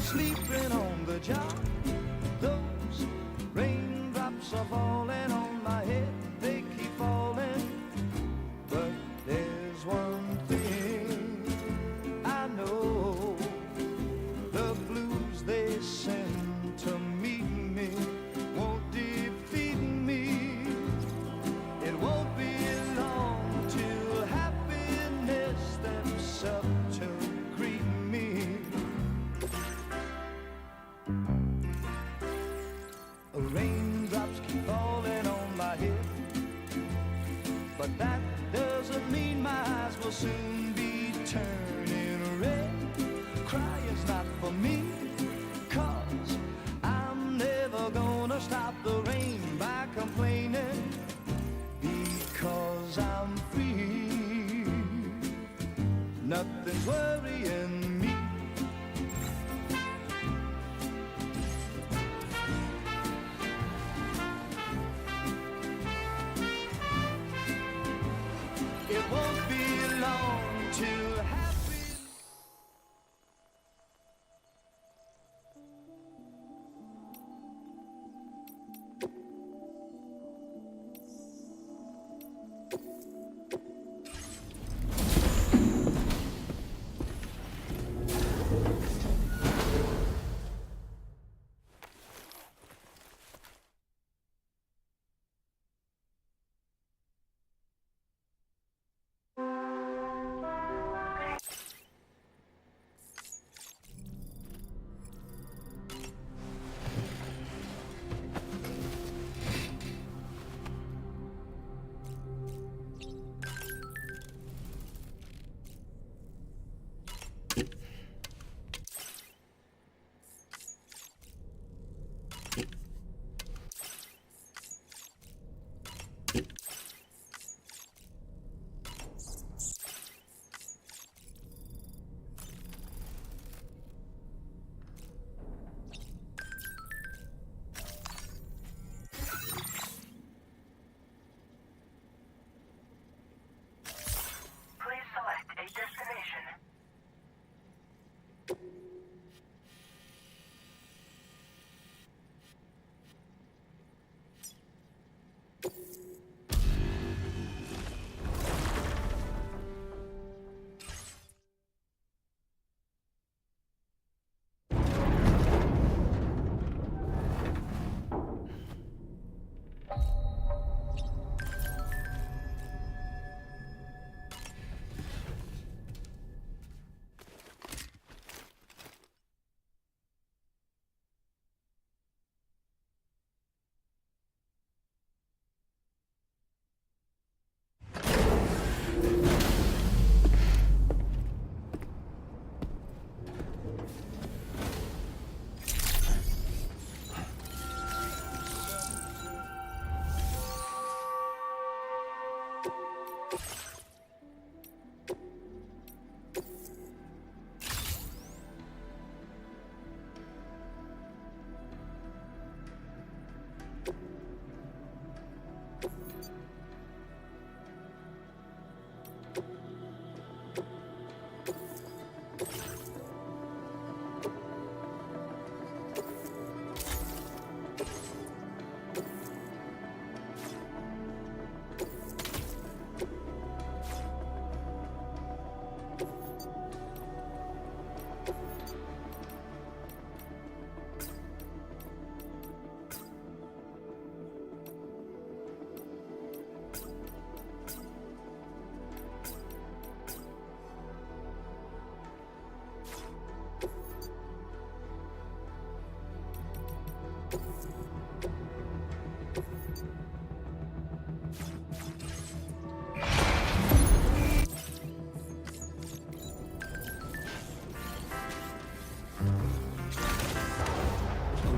Sleeping on the job, those raindrops are falling on my head, they keep falling. But there's one thing I know, the blues they send to meet me won't defeat me. It won't be long till soon be turning red. Crying's not for me, 'cause I'm never gonna stop the rain by complaining, because I'm free. Nothing's worrying me. It won't be long till happy. Please select a destination.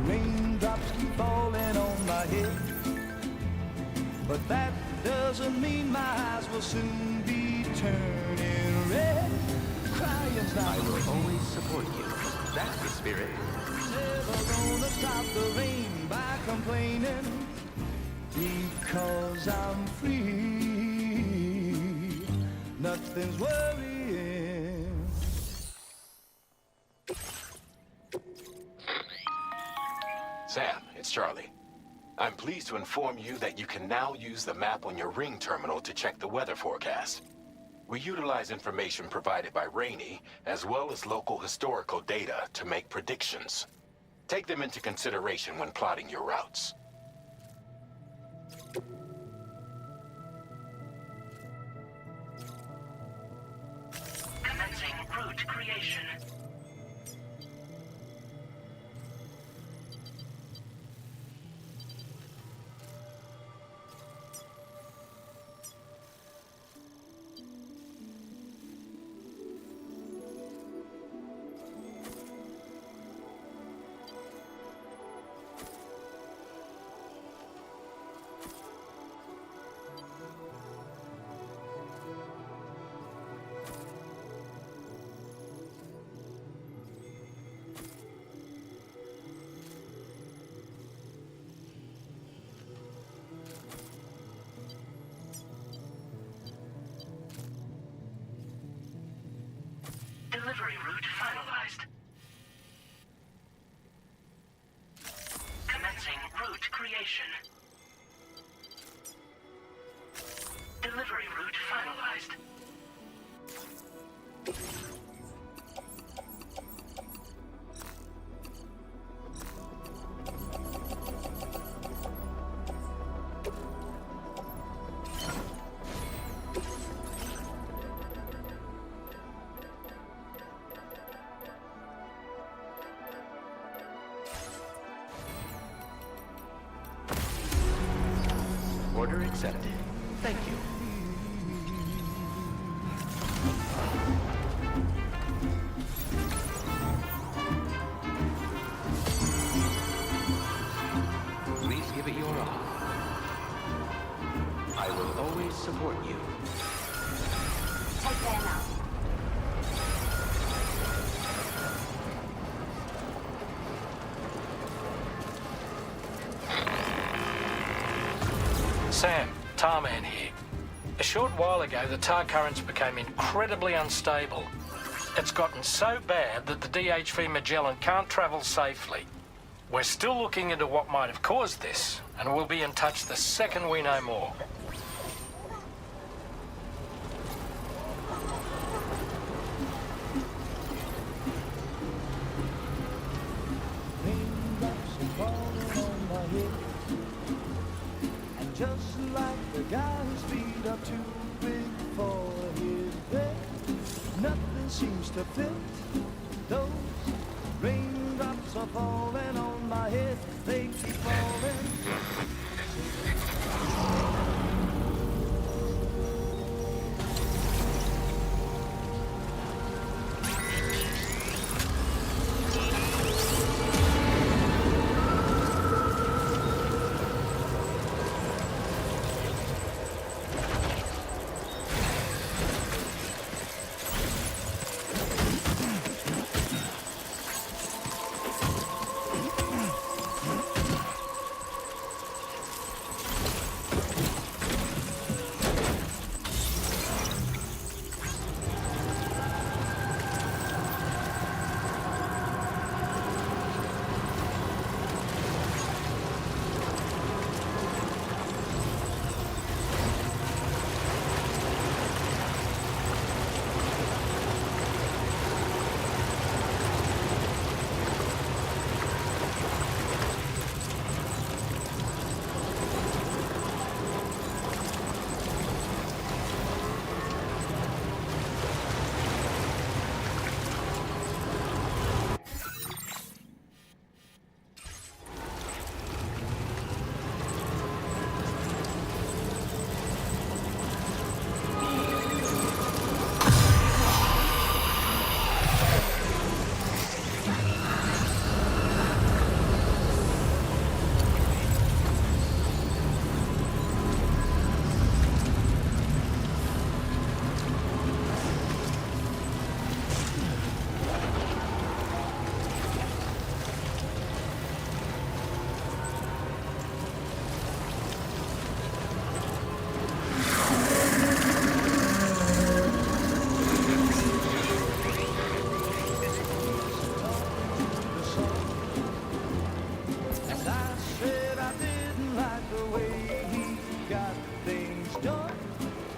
Raindrops keep falling on my head, but that doesn't mean my eyes will soon be turning red. Crying's not I will always support you. That's the spirit. never gonna stop the rain by complaining, because I'm free. Nothing's worrying. Sam, it's Charlie. I'm pleased to inform you that you can now use the map on your ring terminal to check the weather forecast. We utilize information provided by Rainey, as well as local historical data, to make predictions. Take them into consideration when plotting your routes. Commencing route creation. Delivery route finalized. Commencing route creation. Delivery route finalized. Order accepted. Thank you. Please give it your all. I will always support you. Take care now. Sam, Tarman here. A short while ago, the tar currents became incredibly unstable. It's gotten so bad that the DHV Magellan can't travel safely. We're still looking into what might have caused this, and we'll be in touch the second we know more. Raindrops are falling on my head, and just like the guy whose feet are too big for his bed, nothing seems to fit. Those raindrops are falling on my head, they keep falling.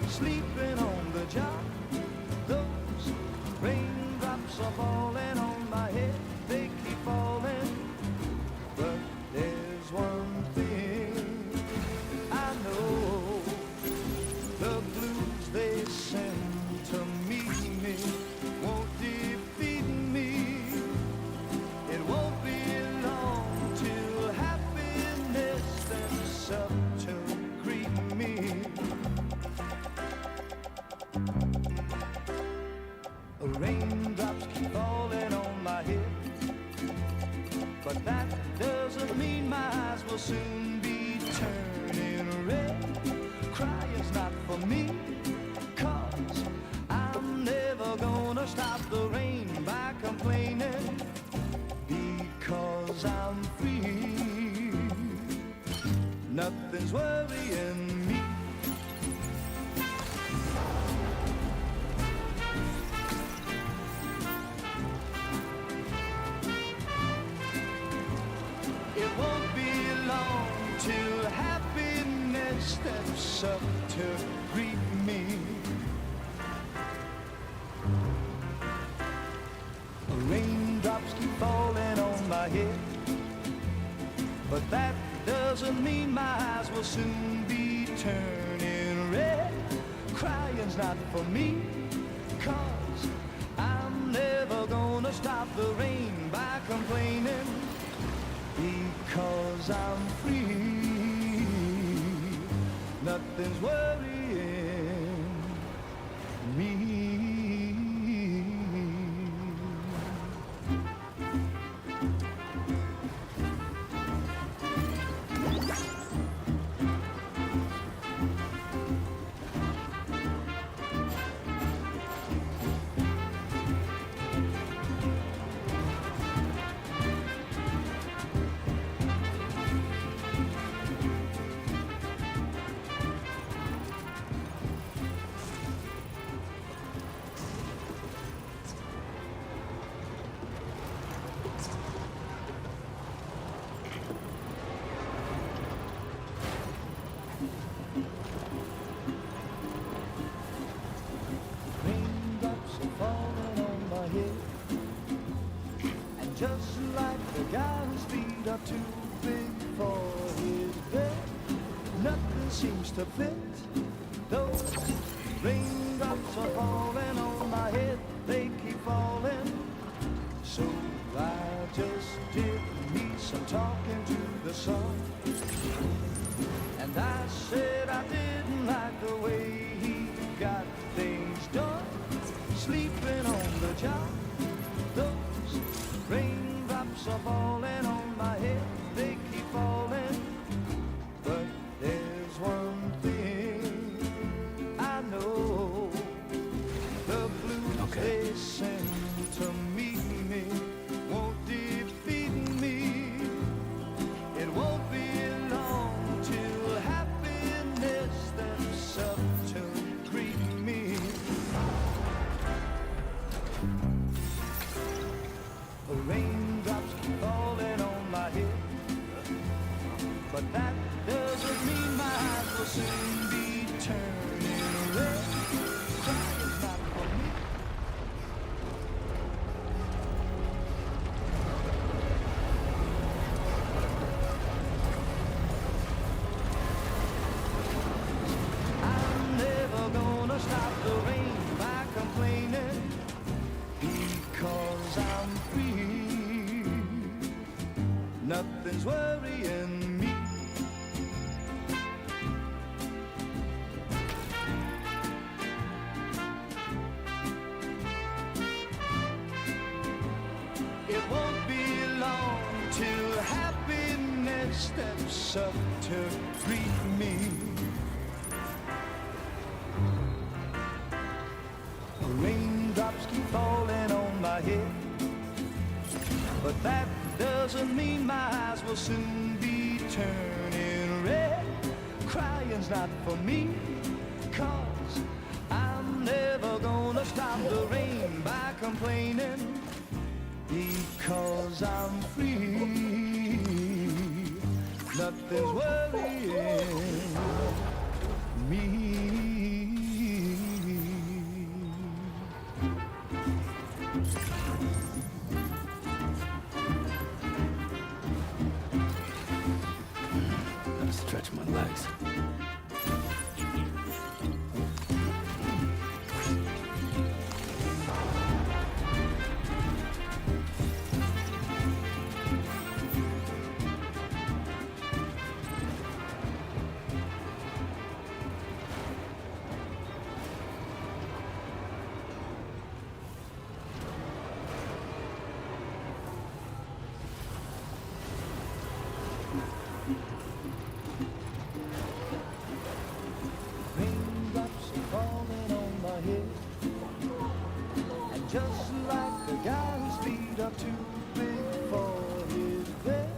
Sleeping on the job, those raindrops are falling on my head, they keep falling. But there's one thing I know, the blues they send to meet me won't defeat me. It won't be long till happiness steps up to greet me. Raindrops keep falling on my head, but that doesn't mean my eyes will soon be turning red. Crying's not for me, 'cause I'm never gonna stop the rain by complaining, because I'm free. Nothing's worrying me. steps up to greet me. Raindrops keep falling on my head, but that doesn't mean my eyes will soon be turning red. Crying's not for me, 'cause I'm never gonna stop the rain by complaining, because I'm free. Nothing's worrying me. Just like the guy whose feet are too big for his bed, nothing seems to fit. Those raindrops are falling on my head, they keep falling. So I just did me some talking to the sun, and I said I didn't like the way he got things done, sleeping on the job. Those raindrops are falling on my head, they keep falling. But there's one thing I know, the blues they send to meet me won't defeat me. It won't be long till happiness steps up to greet me. The raindrops keep falling on my head, but that doesn't mean my eyes will soon be turning red. Crying's not for me. I'm never gonna stop the rain by complaining, because I'm free. Nothing's worrying me. It won't be long till happiness steps up to greet me. Raindrops keep falling on my head, but that doesn't mean my eyes will soon be turning red. Crying's not for me, 'cause I'm never gonna stop the rain by complaining, because I'm free. Nothing's worrying me. Stretch my legs. Raindrops are falling on my head, and just like the guy whose feet are too big for his bed,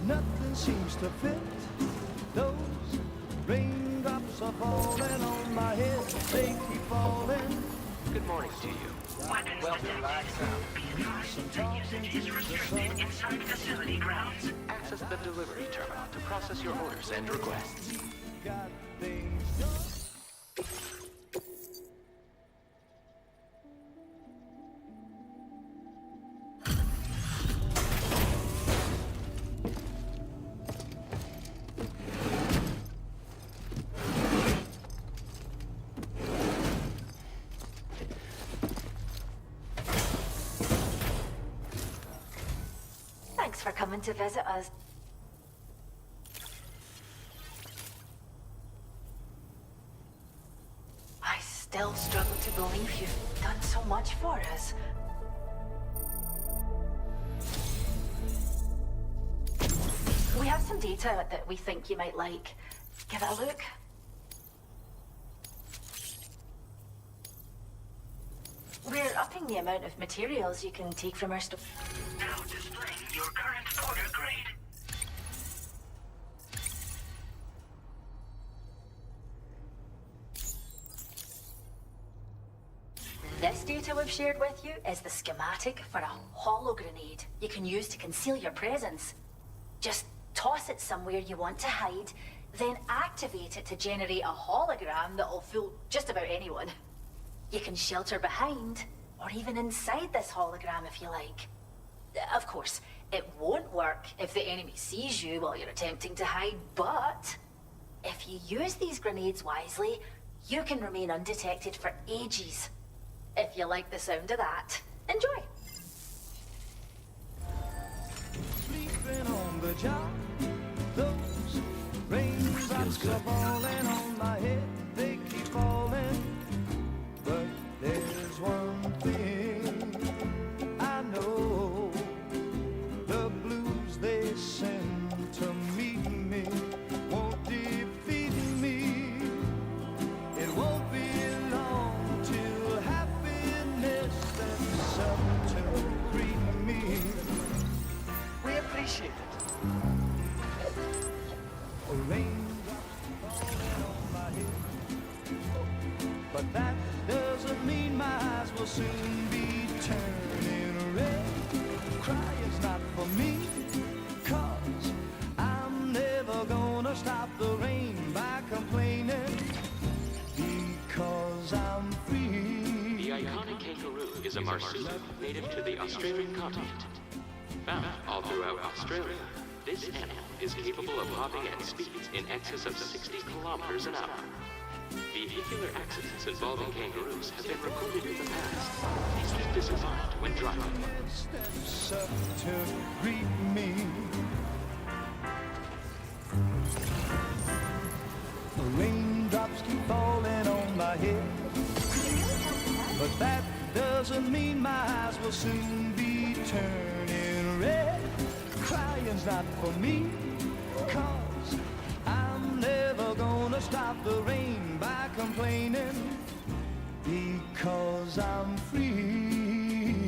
nothing seems to fit. Those raindrops are falling on my head, they keep falling. Good morning to you. Welcome back, Sam. Usage is restricted inside facility grounds. Access the delivery terminal to process your orders and requests. Got nothing's done. Thanks for coming to visit us. I still struggle to believe you've done so much for us. We have some data that we think you might like. Give it a look. We're upping the amount of materials you can take from our stuff. Now displaying your current order grade. This data we've shared with you is the schematic for a holo grenade you can use to conceal your presence. Just toss it somewhere you want to hide, then activate it to generate a hologram that'll fool just about anyone. You can shelter behind, or even inside this hologram if you like. Of course, it won't work if the enemy sees you while you're attempting to hide, but if you use these grenades wisely, you can remain undetected for ages. If you like the sound of that, enjoy. Sleeping on the job, those raindrops are falling on my head, they keep falling. But there's one thing I know, the blues they send to meet me won't defeat me. It won't be long till happiness steps up to greet me. We appreciate it. A raindrop falling on my head, but that doesn't mean my eyes will soon be turning red. Crying's not for me, 'cause I'm never gonna stop the rain by complaining, because I'm free. The iconic kangaroo is a marsupial native to the Australian continent. Found all throughout Australia, this animal is capable of hopping at speeds in excess of 60 kilometers an hour. Vehicular accidents involving kangaroos have been recorded in the past. Keep this in mind when driving. Steps up to greet me. The raindrops keep falling on my head, but that doesn't mean my eyes will soon be turning red. Crying's not for me, 'cause I'm never gonna stop the rain by complaining, because I'm free.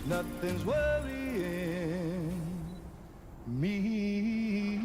Nothing's worrying me.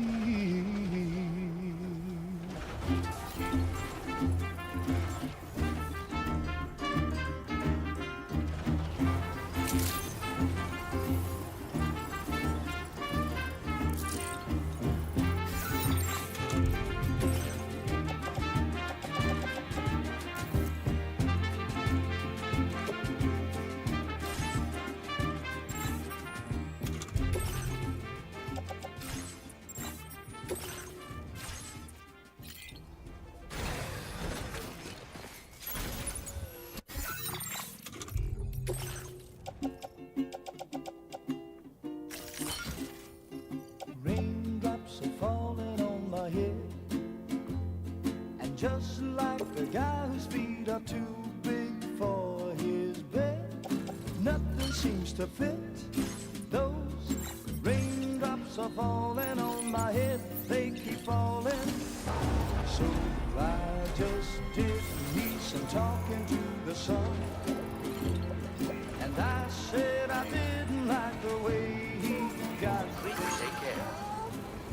Raindrops are falling on my head, and just like the guy whose feet are too big for his bed, nothing seems to fit. Those raindrops are falling on my head, they keep falling. So I just did me some talking to the sun, and I said I didn't like the way he got. Please take care.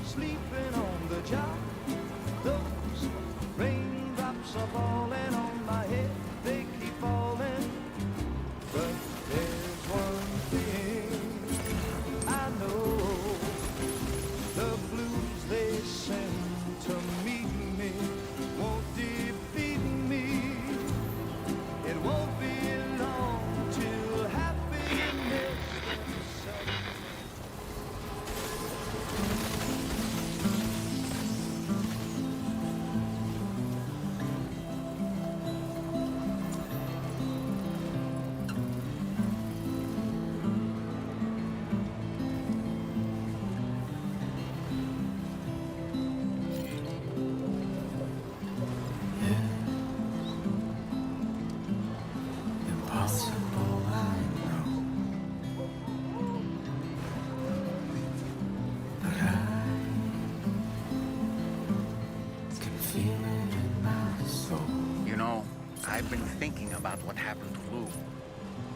Sleeping on the job, those raindrops are falling on my head, they keep falling. But there's one thing I know, the blues they send to meet me impossible, I know. But I can feel it in my soul. You know, I've been thinking about what happened to Lou.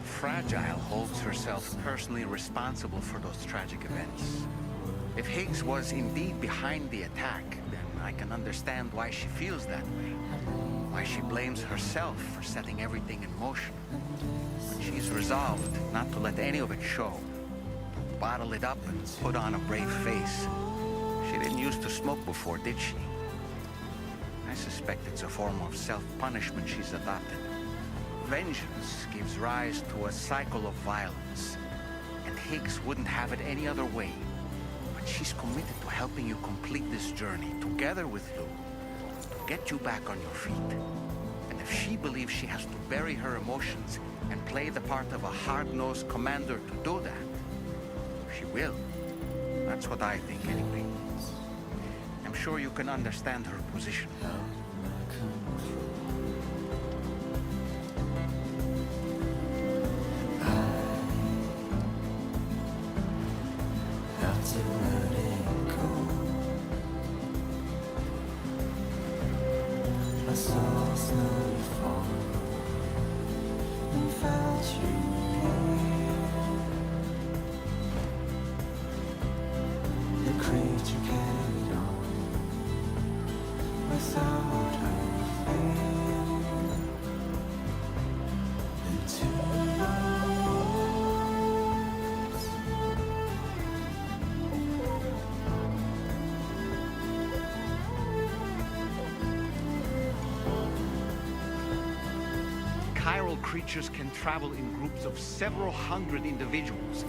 Fragile holds herself personally responsible for those tragic events. If Higgs was indeed behind the attack, then I can understand why she feels that way. Why she blames herself for setting everything in motion. But she's resolved not to let any of it show. To bottle it up and put on a brave face. She didn't used to smoke before, did she? I suspect it's a form of self-punishment she's adopted. Vengeance gives rise to a cycle of violence, and Higgs wouldn't have it any other way. But she's committed to helping you complete this journey, together with Lou, to get you back on your feet. And if she believes she has to bury her emotions and play the part of a hard-nosed commander to do that, she will. That's what I think, anyway. I'm sure you can understand her position. Have to let it go. I saw snowfall and felt you near. The creature carried on without a fear into your Chiral creatures can travel in groups of several hundred individuals.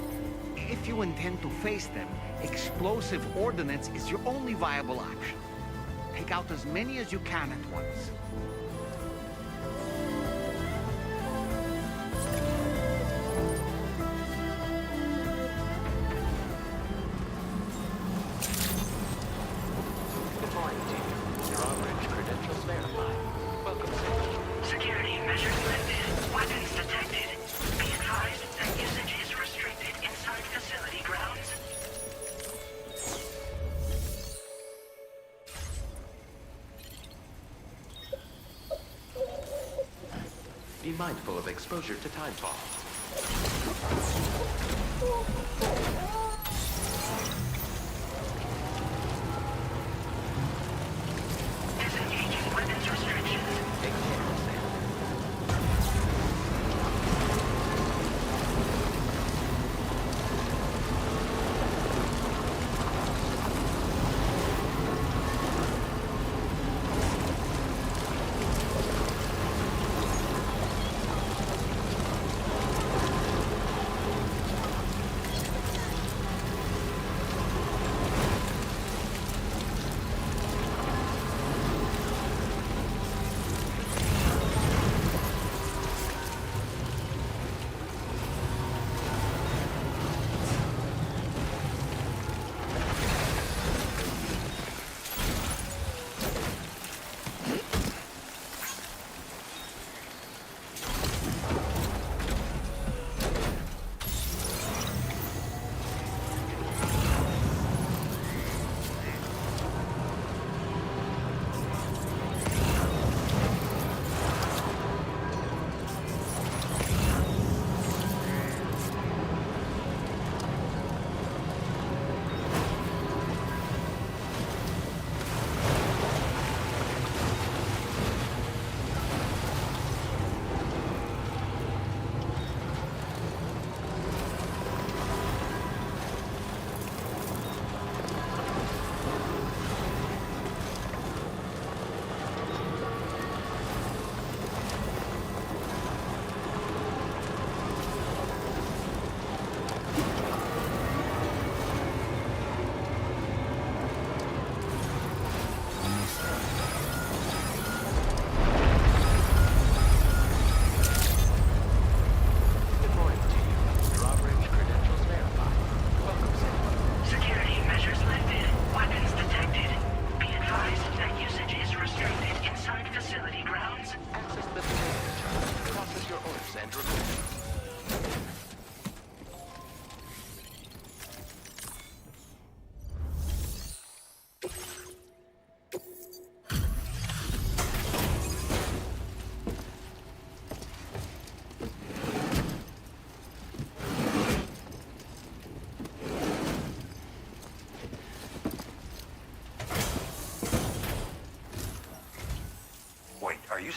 If you intend to face them, explosive ordnance is your only viable option. Take out as many as you can at once. Good morning, team. Drawbridge credentials verified. Welcome, Sam. Security measures lifted. Weapons detected. Be advised that usage is restricted inside facility grounds. Be mindful of exposure to time fall. Disengaging weapons restrictions. Take care, Sam.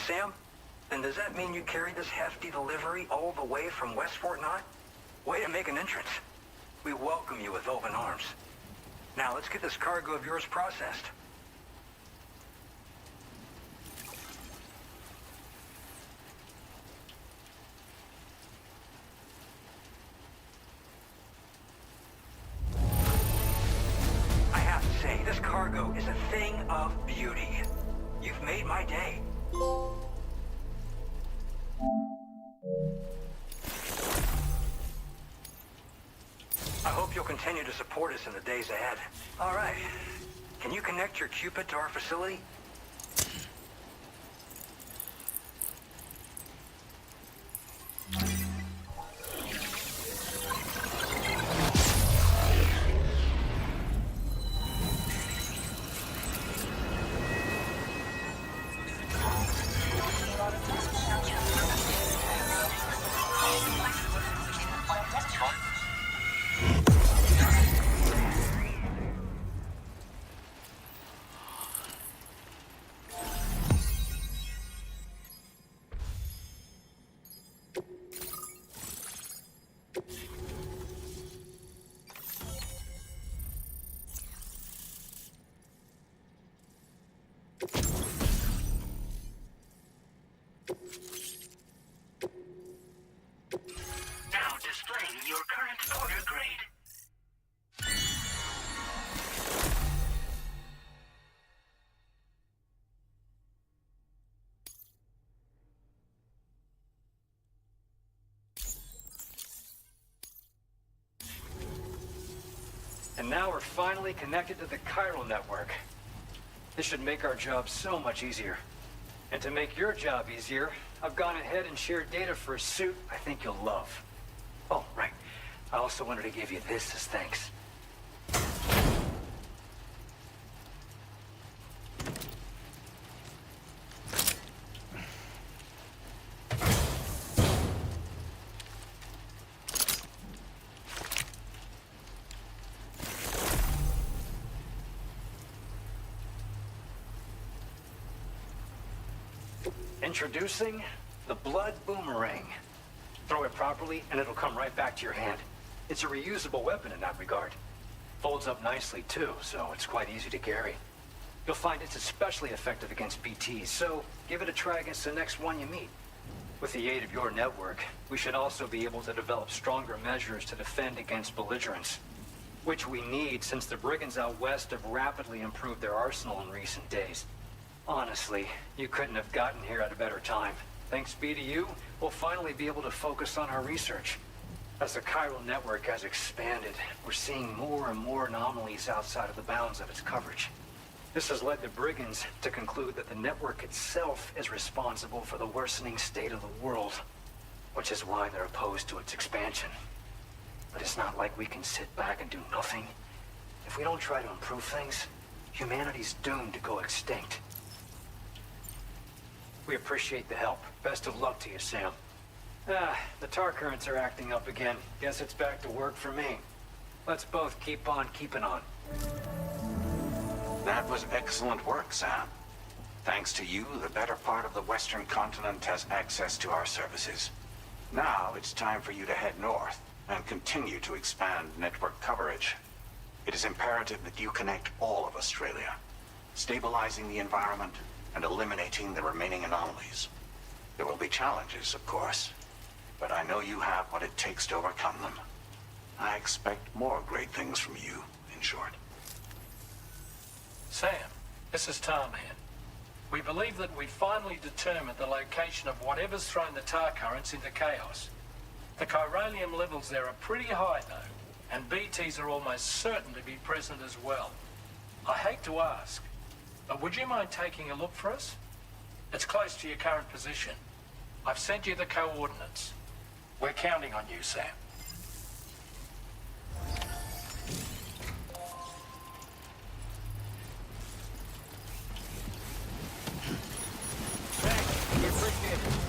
Sam? Then does that mean you carried this hefty delivery all the way from West Fort Knott? Way to make an entrance. We welcome you with open arms. Now let's get this cargo of yours processed. I have to say, this cargo is a thing of beauty. You've made my day. I hope you'll continue to support us in the days ahead. All right. Can you connect your Cupid to our facility? Now displaying your current order grade. And now we're finally connected to the chiral network. This should make our job so much easier. And to make your job easier, I've gone ahead and shared data for a suit I think you'll love. Oh, right. I also wanted to give you this as thanks. Introducing the Blood Boomerang. Throw it properly and it'll come right back to your hand. It's a reusable weapon in that regard. Folds up nicely too, so it's quite easy to carry. You'll find it's especially effective against BTs, so give it a try against the next one you meet. With the aid of your network, we should also be able to develop stronger measures to defend against belligerents. Which we need since the brigands out west have rapidly improved their arsenal in recent days. Honestly, you couldn't have gotten here at a better time. Thanks be to you, we'll finally be able to focus on our research. As the chiral network has expanded, we're seeing more and more anomalies outside of the bounds of its coverage. This has led the brigands to conclude that the network itself is responsible for the worsening state of the world, which is why they're opposed to its expansion. But it's not like we can sit back and do nothing. If we don't try to improve things, humanity's doomed to go extinct. We appreciate the help. Best of luck to you, Sam. The tar currents are acting up again. Guess it's back to work for me. Let's both keep on keeping on. That was excellent work, Sam. Thanks to you, the better part of the Western continent has access to our services. Now it's time for you to head north and continue to expand network coverage. It is imperative that you connect all of Australia, stabilizing the environment and eliminating the remaining anomalies. There will be challenges, of course, but I know you have what it takes to overcome them. I expect more great things from you, in short. Sam, this is Tarman. We believe that we finally determined the location of whatever's thrown the tar currents into chaos. The chiralium levels there are pretty high, though, and BTs are almost certain to be present as well. I hate to ask, but would you mind taking a look for us? It's close to your current position. I've sent you the coordinates. We're counting on you, Sam. Thanks. We appreciate it.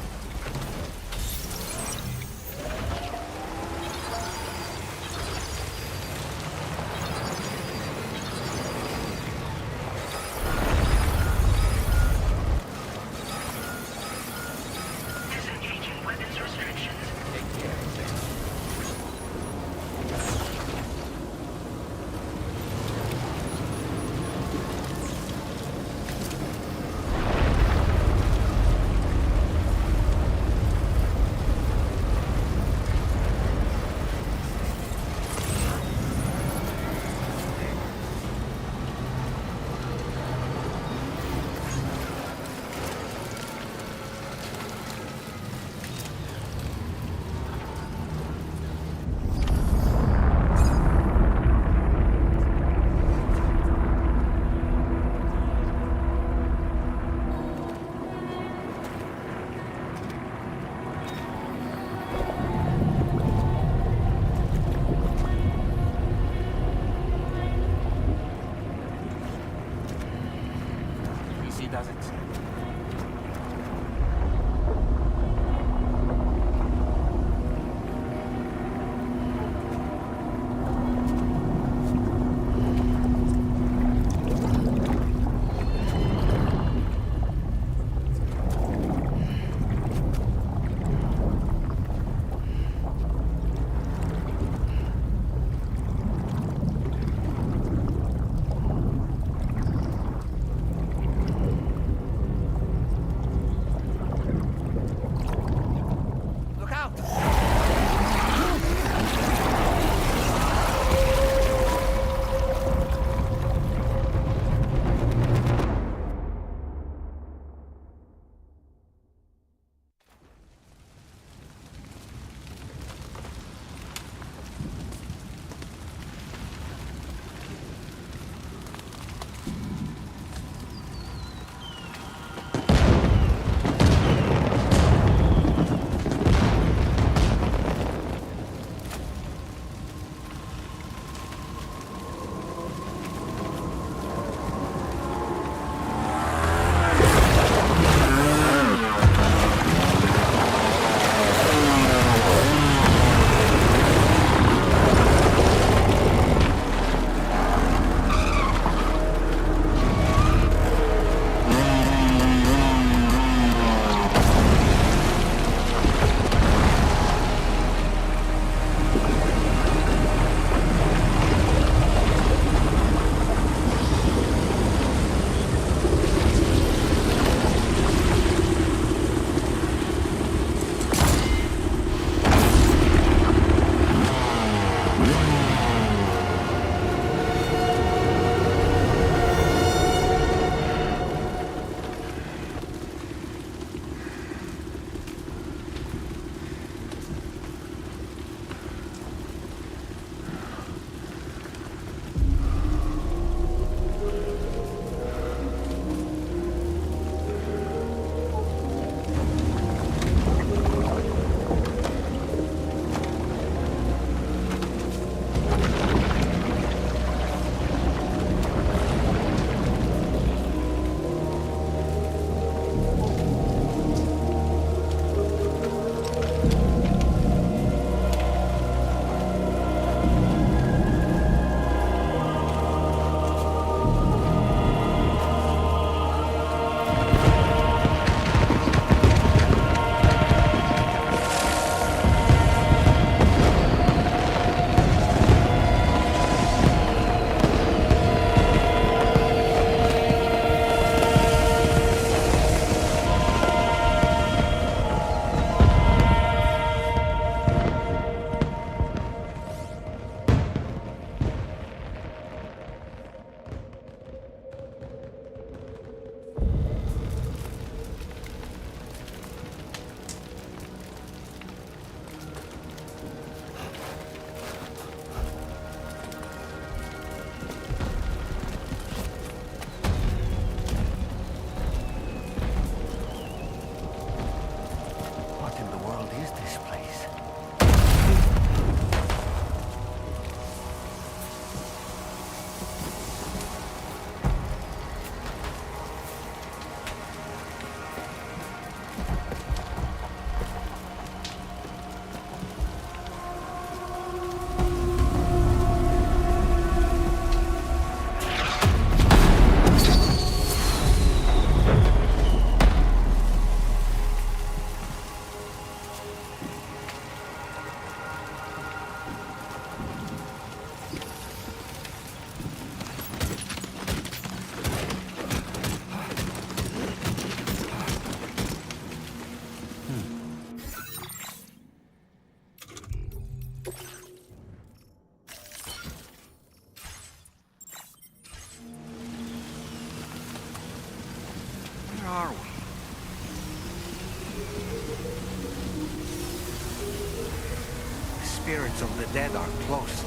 spirits of the dead are close.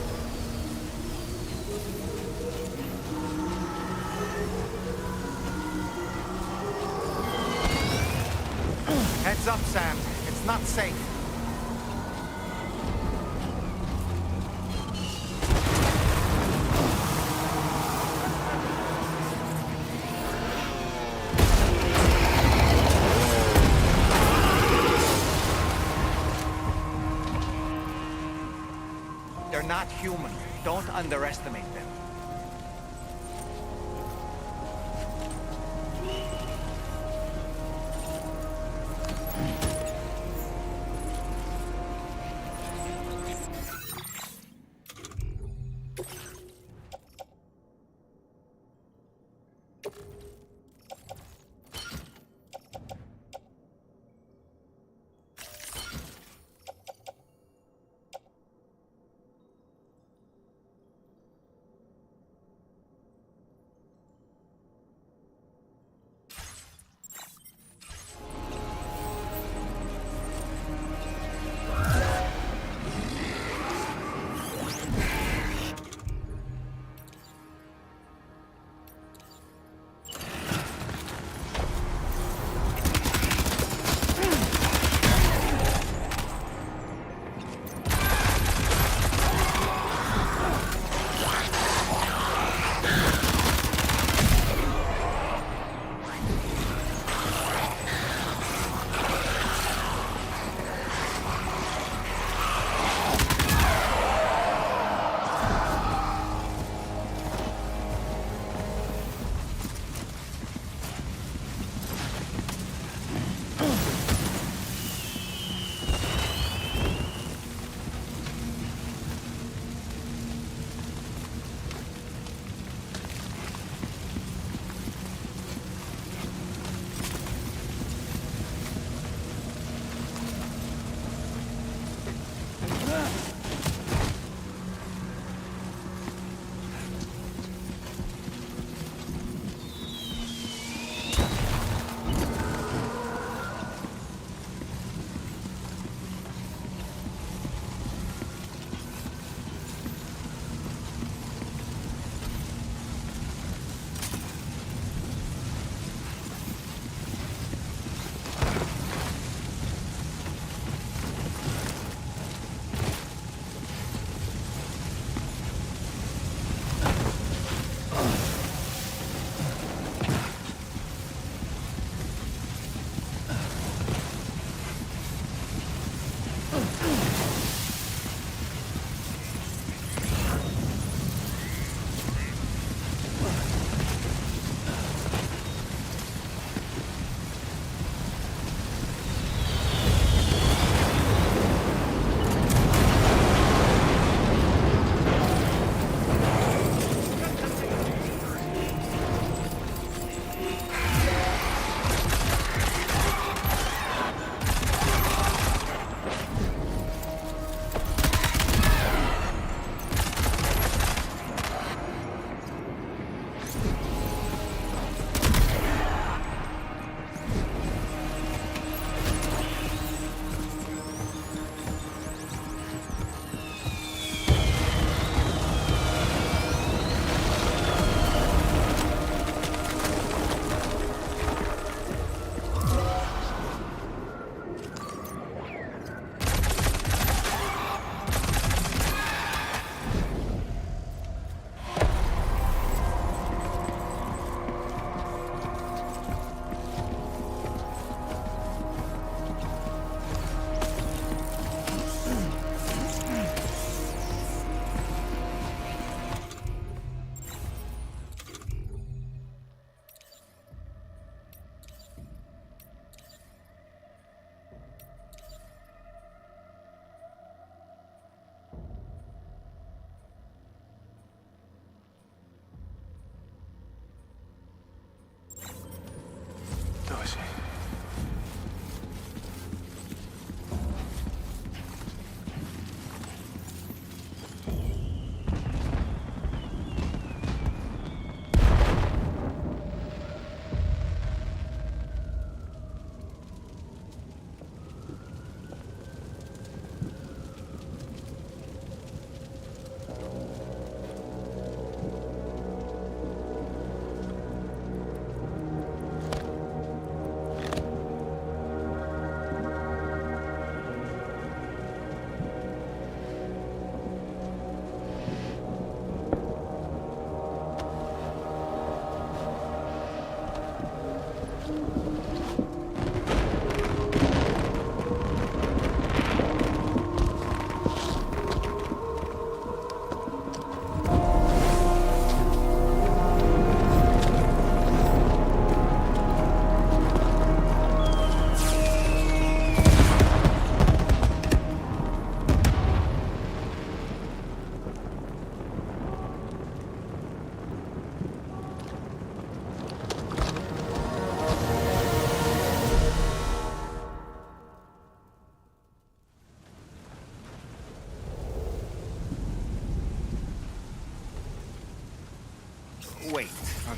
Heads up, Sam. It's not safe. They're not human. Don't underestimate them.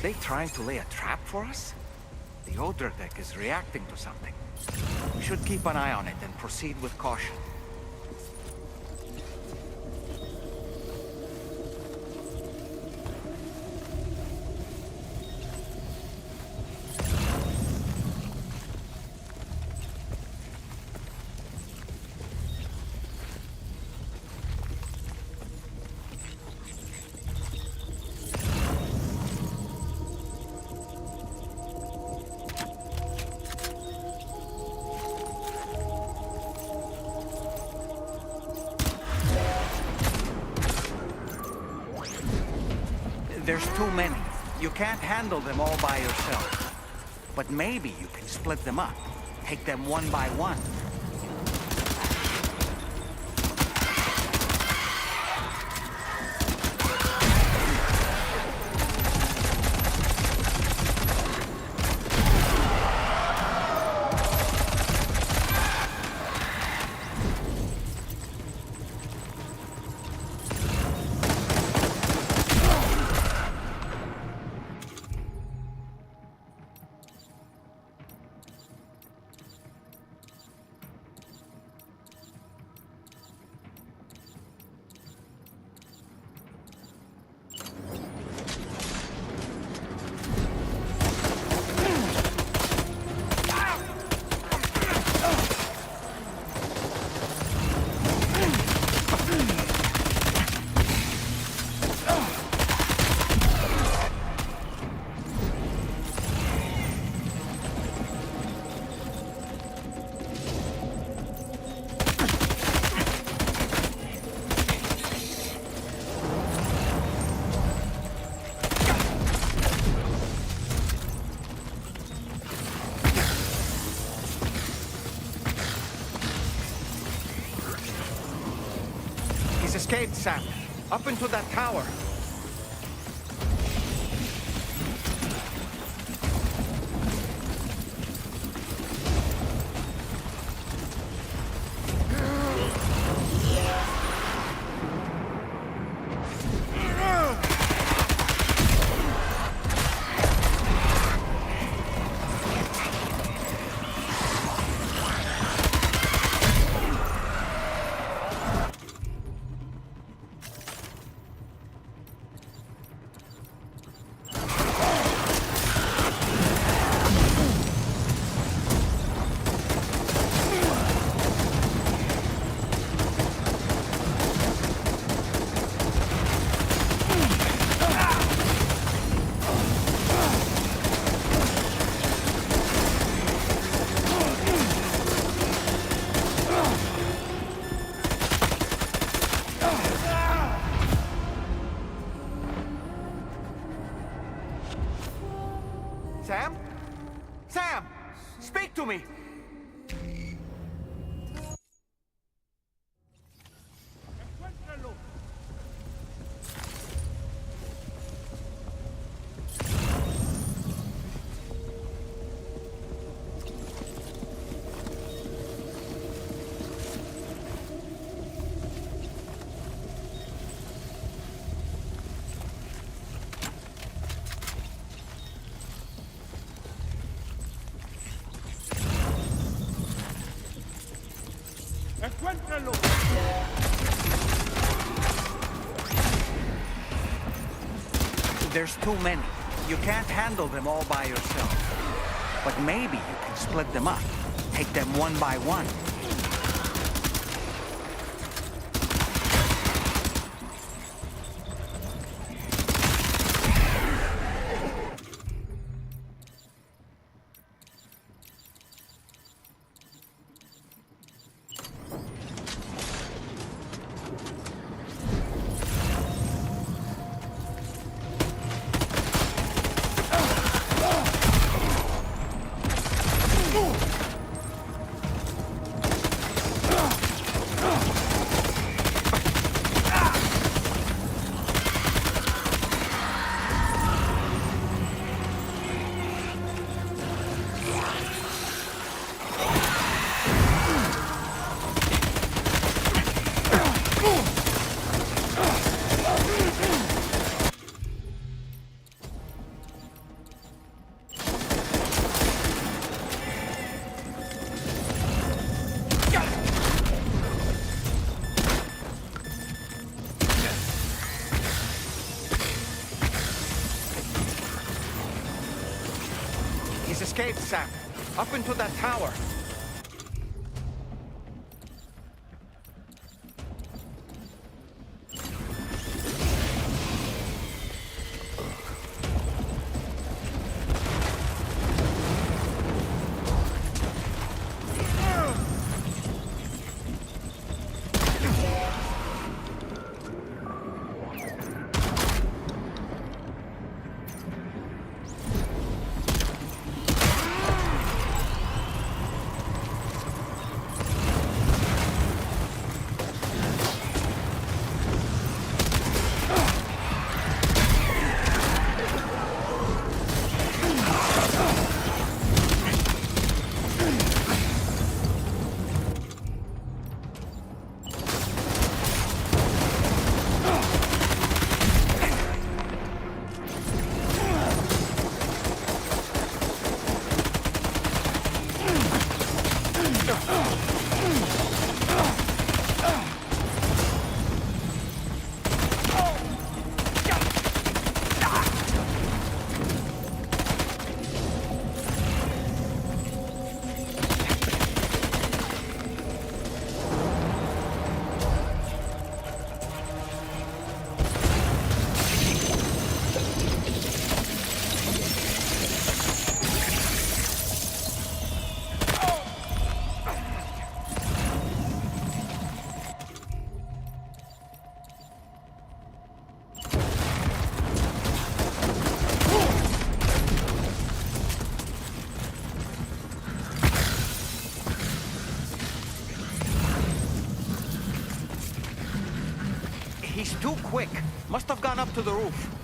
they trying to lay a trap for us? The Odra deck is reacting to something. We should keep an eye on it and proceed with caution. There's too many. You can't handle them all by yourself. But maybe you can split them up. Take them one by one. Escaped, Sam. Up into that tower. Sam? Sam! Speak to me! ¡Encuéntralo! There's too many. You can't handle them all by yourself. But maybe you can split them up. Take them one by one. cave, Sam. Up into that tower. He's too quick. Must have gone up to the roof.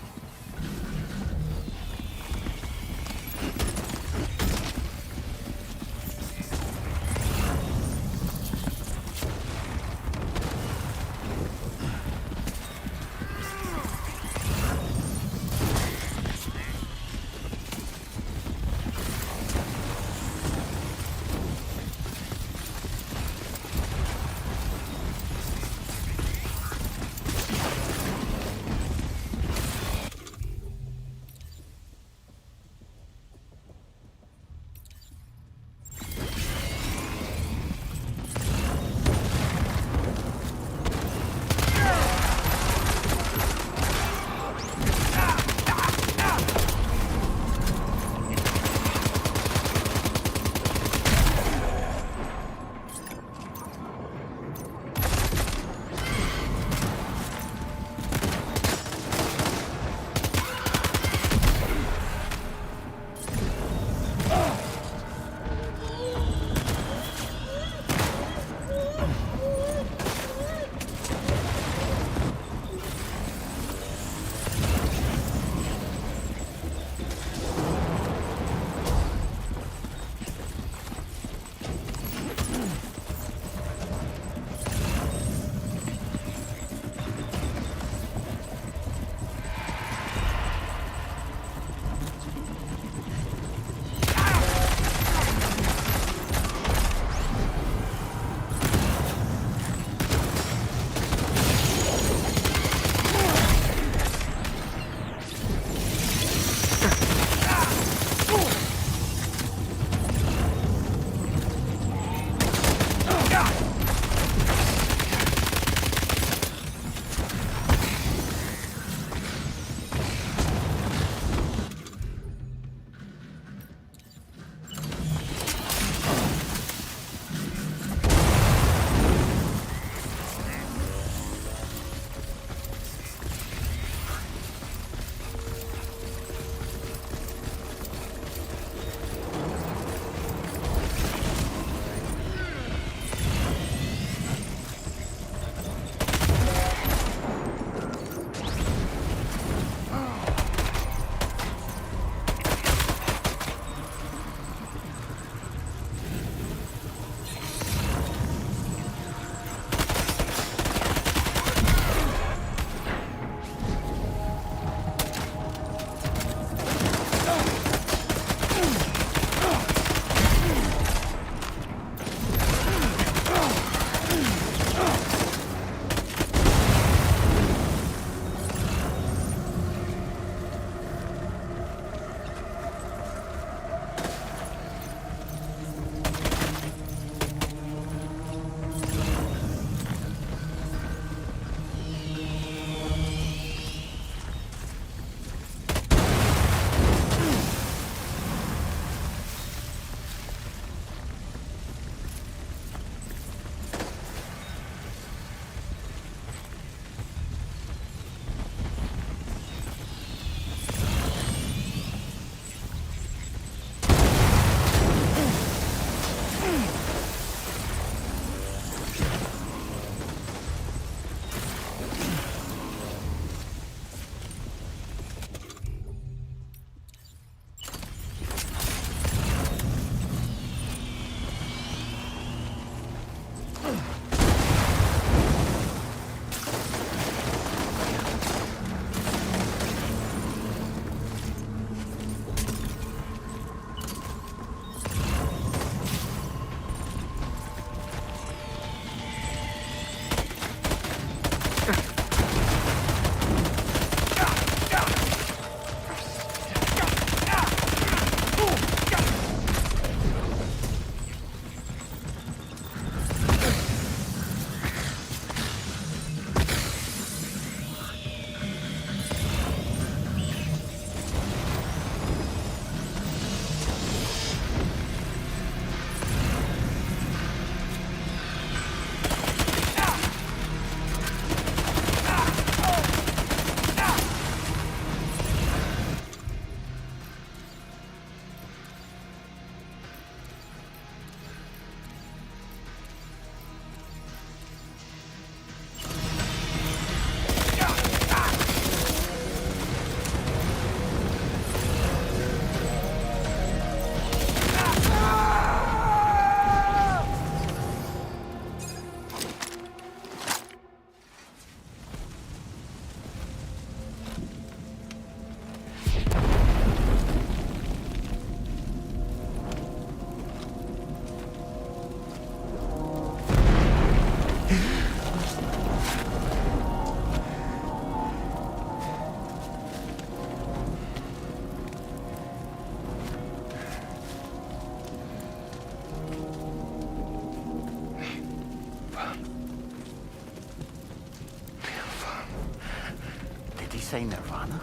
say nirvana?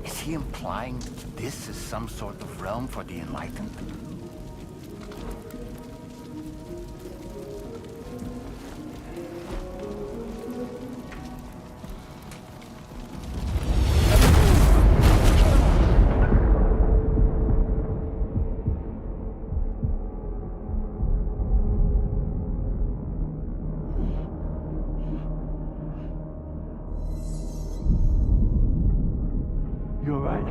Is he implying this is some sort of realm for the enlightened? You're right.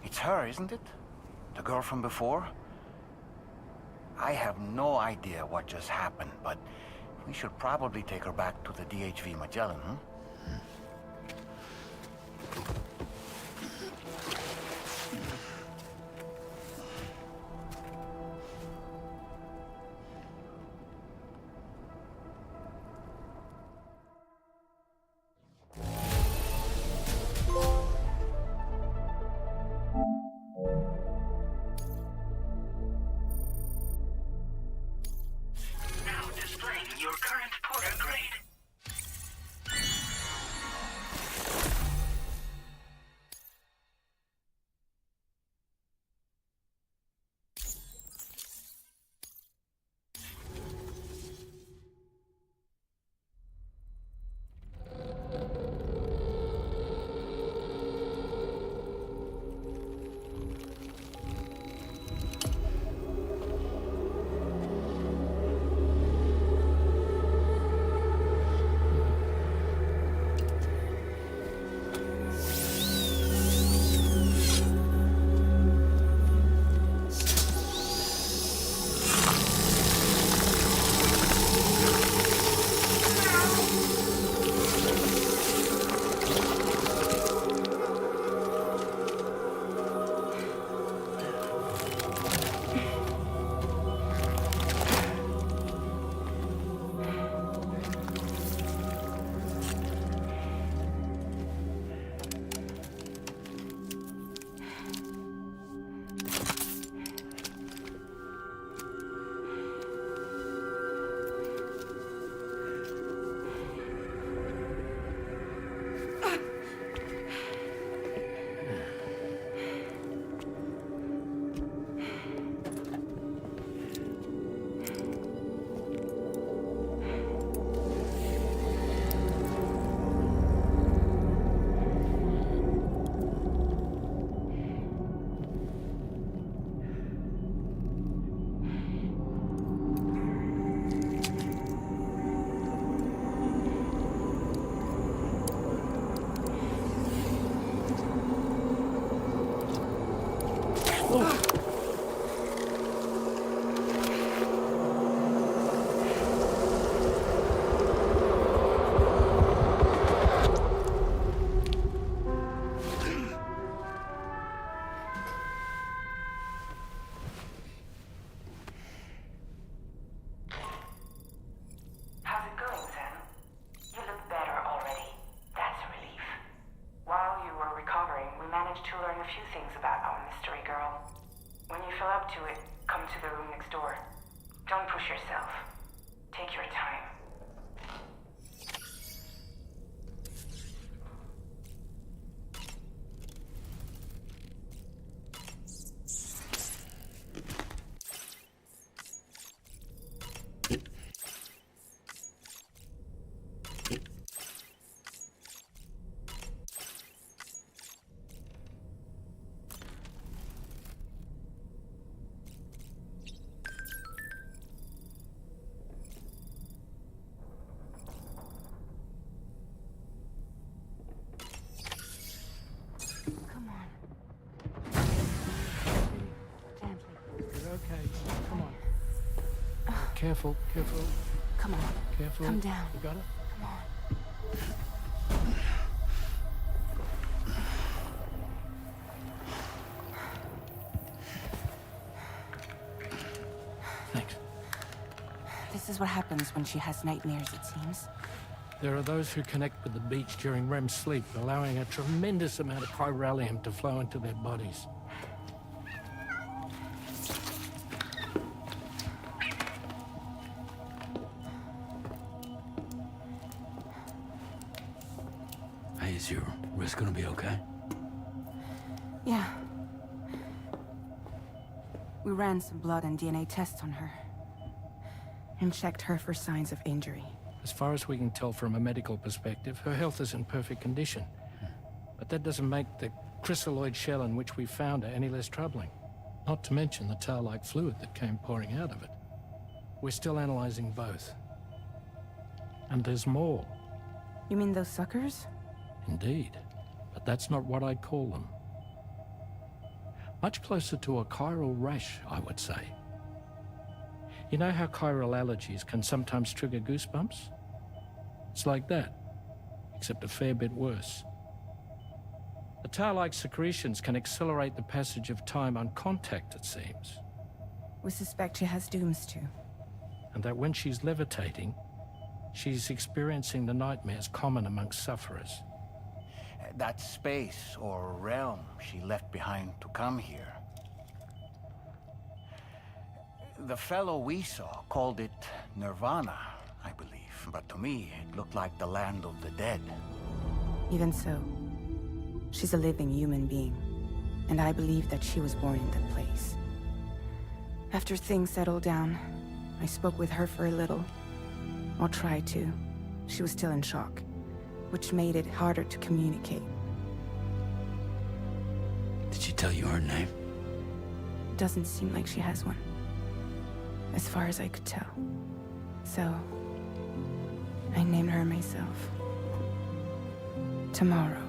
It's her, isn't it? The girl from before? I have no idea what just happened, but we should probably take her back to the DHV Magellan, huh? Now displaying your current porter grade. careful, careful. Come on. Careful. Come down. You got it? Come on. Thanks. This is what happens when she has nightmares, it seems. There are those who connect with the beach during REM sleep, allowing a tremendous amount of chiralium to flow into their bodies. Hey, is your wrist gonna be okay? Yeah. We ran some blood and DNA tests on her. And checked her for signs of injury. As far as we can tell from a medical perspective, her health is in perfect condition. But that doesn't make the chrysaloid shell in which we found her any less troubling. Not to mention the tar-like fluid that came pouring out of it. We're still analyzing both. And there's more. You mean those suckers? Indeed. But that's not what I'd call them. Much closer to a chiral rash, I would say. You know how chiral allergies can sometimes trigger goosebumps? It's like that, except a fair bit worse. The tar-like secretions can accelerate the passage of time on contact, it seems. We suspect she has dooms too. And that when she's levitating, she's experiencing the nightmares common amongst sufferers. That space or realm she left behind to come here. The fellow we saw called it Nirvana, I believe. But to me, it looked like the land of the dead. Even so, she's a living human being. And I believe that she was born in that place. After things settled down, I spoke with her for a little. Or tried to. She was still in shock, which made it harder to communicate. Did she tell you her name? Doesn't seem like she has one. As far as I could tell. So, I named her myself. Tomorrow.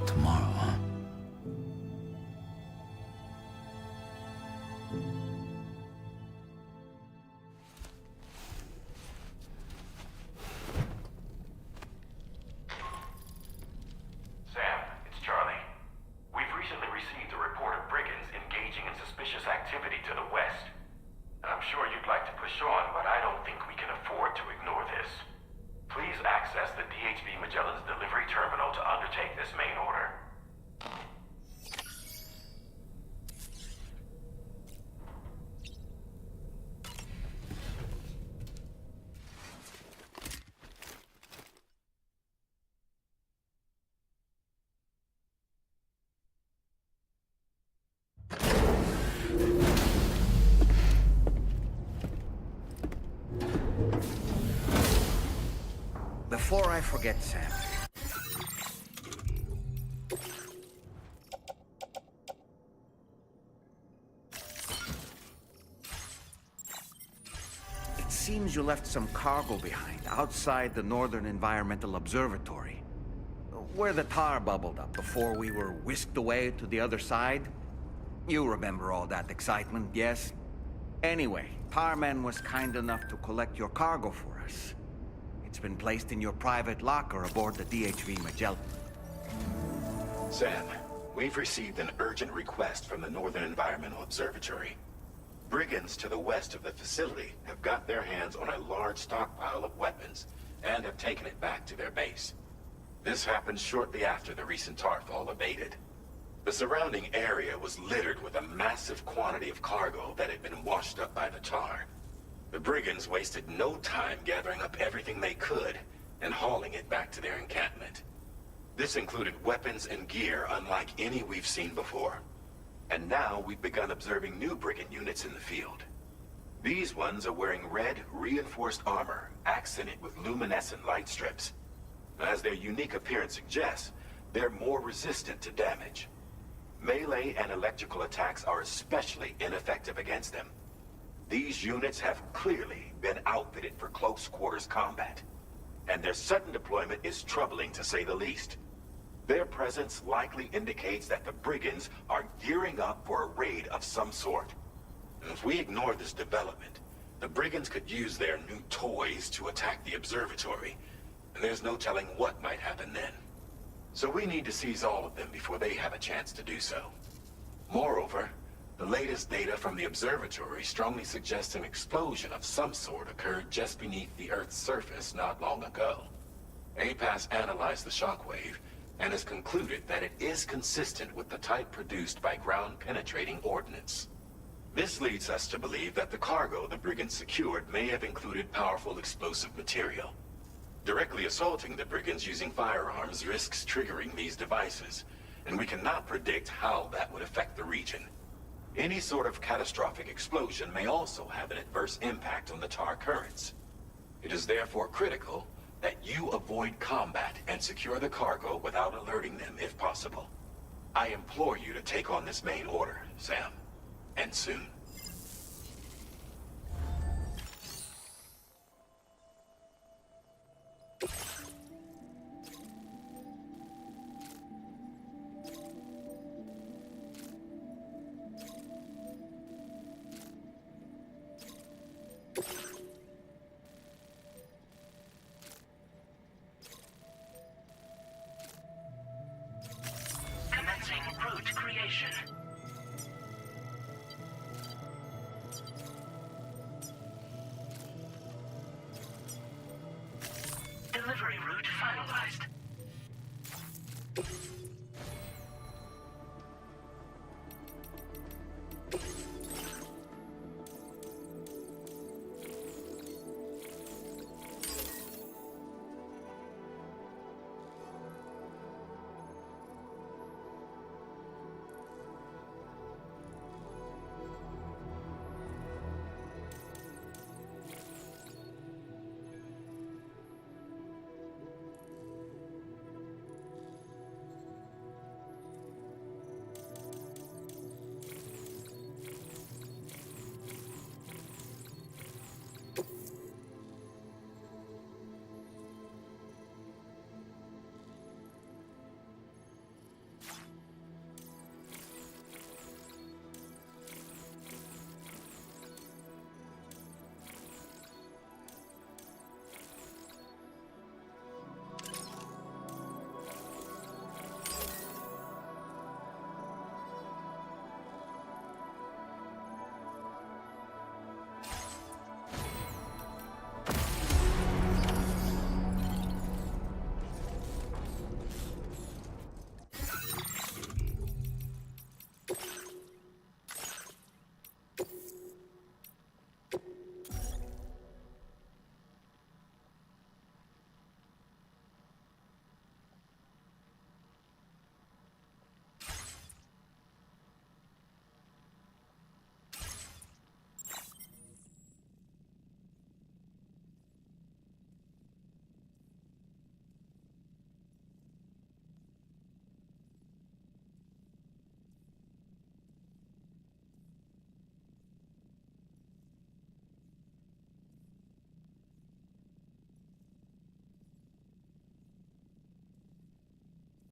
Tomorrow, huh? Sam, it's Charlie. We've recently received a report of brigands engaging in suspicious activity to the west. I'm sure you'd like to push on, but I don't think we can afford to ignore this. Please access the DHV Magellan's delivery terminal to undertake this main order. Before I forget, Sam. It seems you left some cargo behind outside the Northern Environmental Observatory, where the tar bubbled up before we were whisked away to the other side. You remember all that excitement, yes? Anyway, Tarman was kind enough to collect your cargo for us. It's been placed in your private locker aboard the DHV Magellan. Sam, we've received an urgent request from the Northern Environmental Observatory. Brigands to the west of the facility have got their hands on a large stockpile of weapons and have taken it back to their base. This happened shortly after the recent tarfall abated. The surrounding area was littered with a massive quantity of cargo that had been washed up by the tar. The brigands wasted no time gathering up everything they could and hauling it back to their encampment. This included weapons and gear unlike any we've seen before. And now we've begun observing new brigand units in the field. These ones are wearing red, reinforced armor, accented with luminescent light strips. As their unique appearance suggests, they're more resistant to damage. Melee and electrical attacks are especially ineffective against them. These units have clearly been outfitted for close quarters combat, and their sudden deployment is troubling to say the least. Their presence likely indicates that the brigands are gearing up for a raid of some sort. If we ignore this development, the brigands could use their new toys to attack the observatory, and there's no telling what might happen then. So we need to seize all of them before they have a chance to do so. Moreover, the latest data from the observatory strongly suggests an explosion of some sort occurred just beneath the Earth's surface not long ago. APAS analyzed the shockwave and has concluded that it is consistent with the type produced by ground-penetrating ordnance. This leads us to believe that the cargo the brigands secured may have included powerful explosive material. Directly assaulting the brigands using firearms risks triggering these devices, and we cannot predict how that would affect the region. Any sort of catastrophic explosion may also have an adverse impact on the tar currents. It is therefore critical that you avoid combat and secure the cargo without alerting them if possible. I implore you to take on this main order, Sam. And soon. Commencing route creation.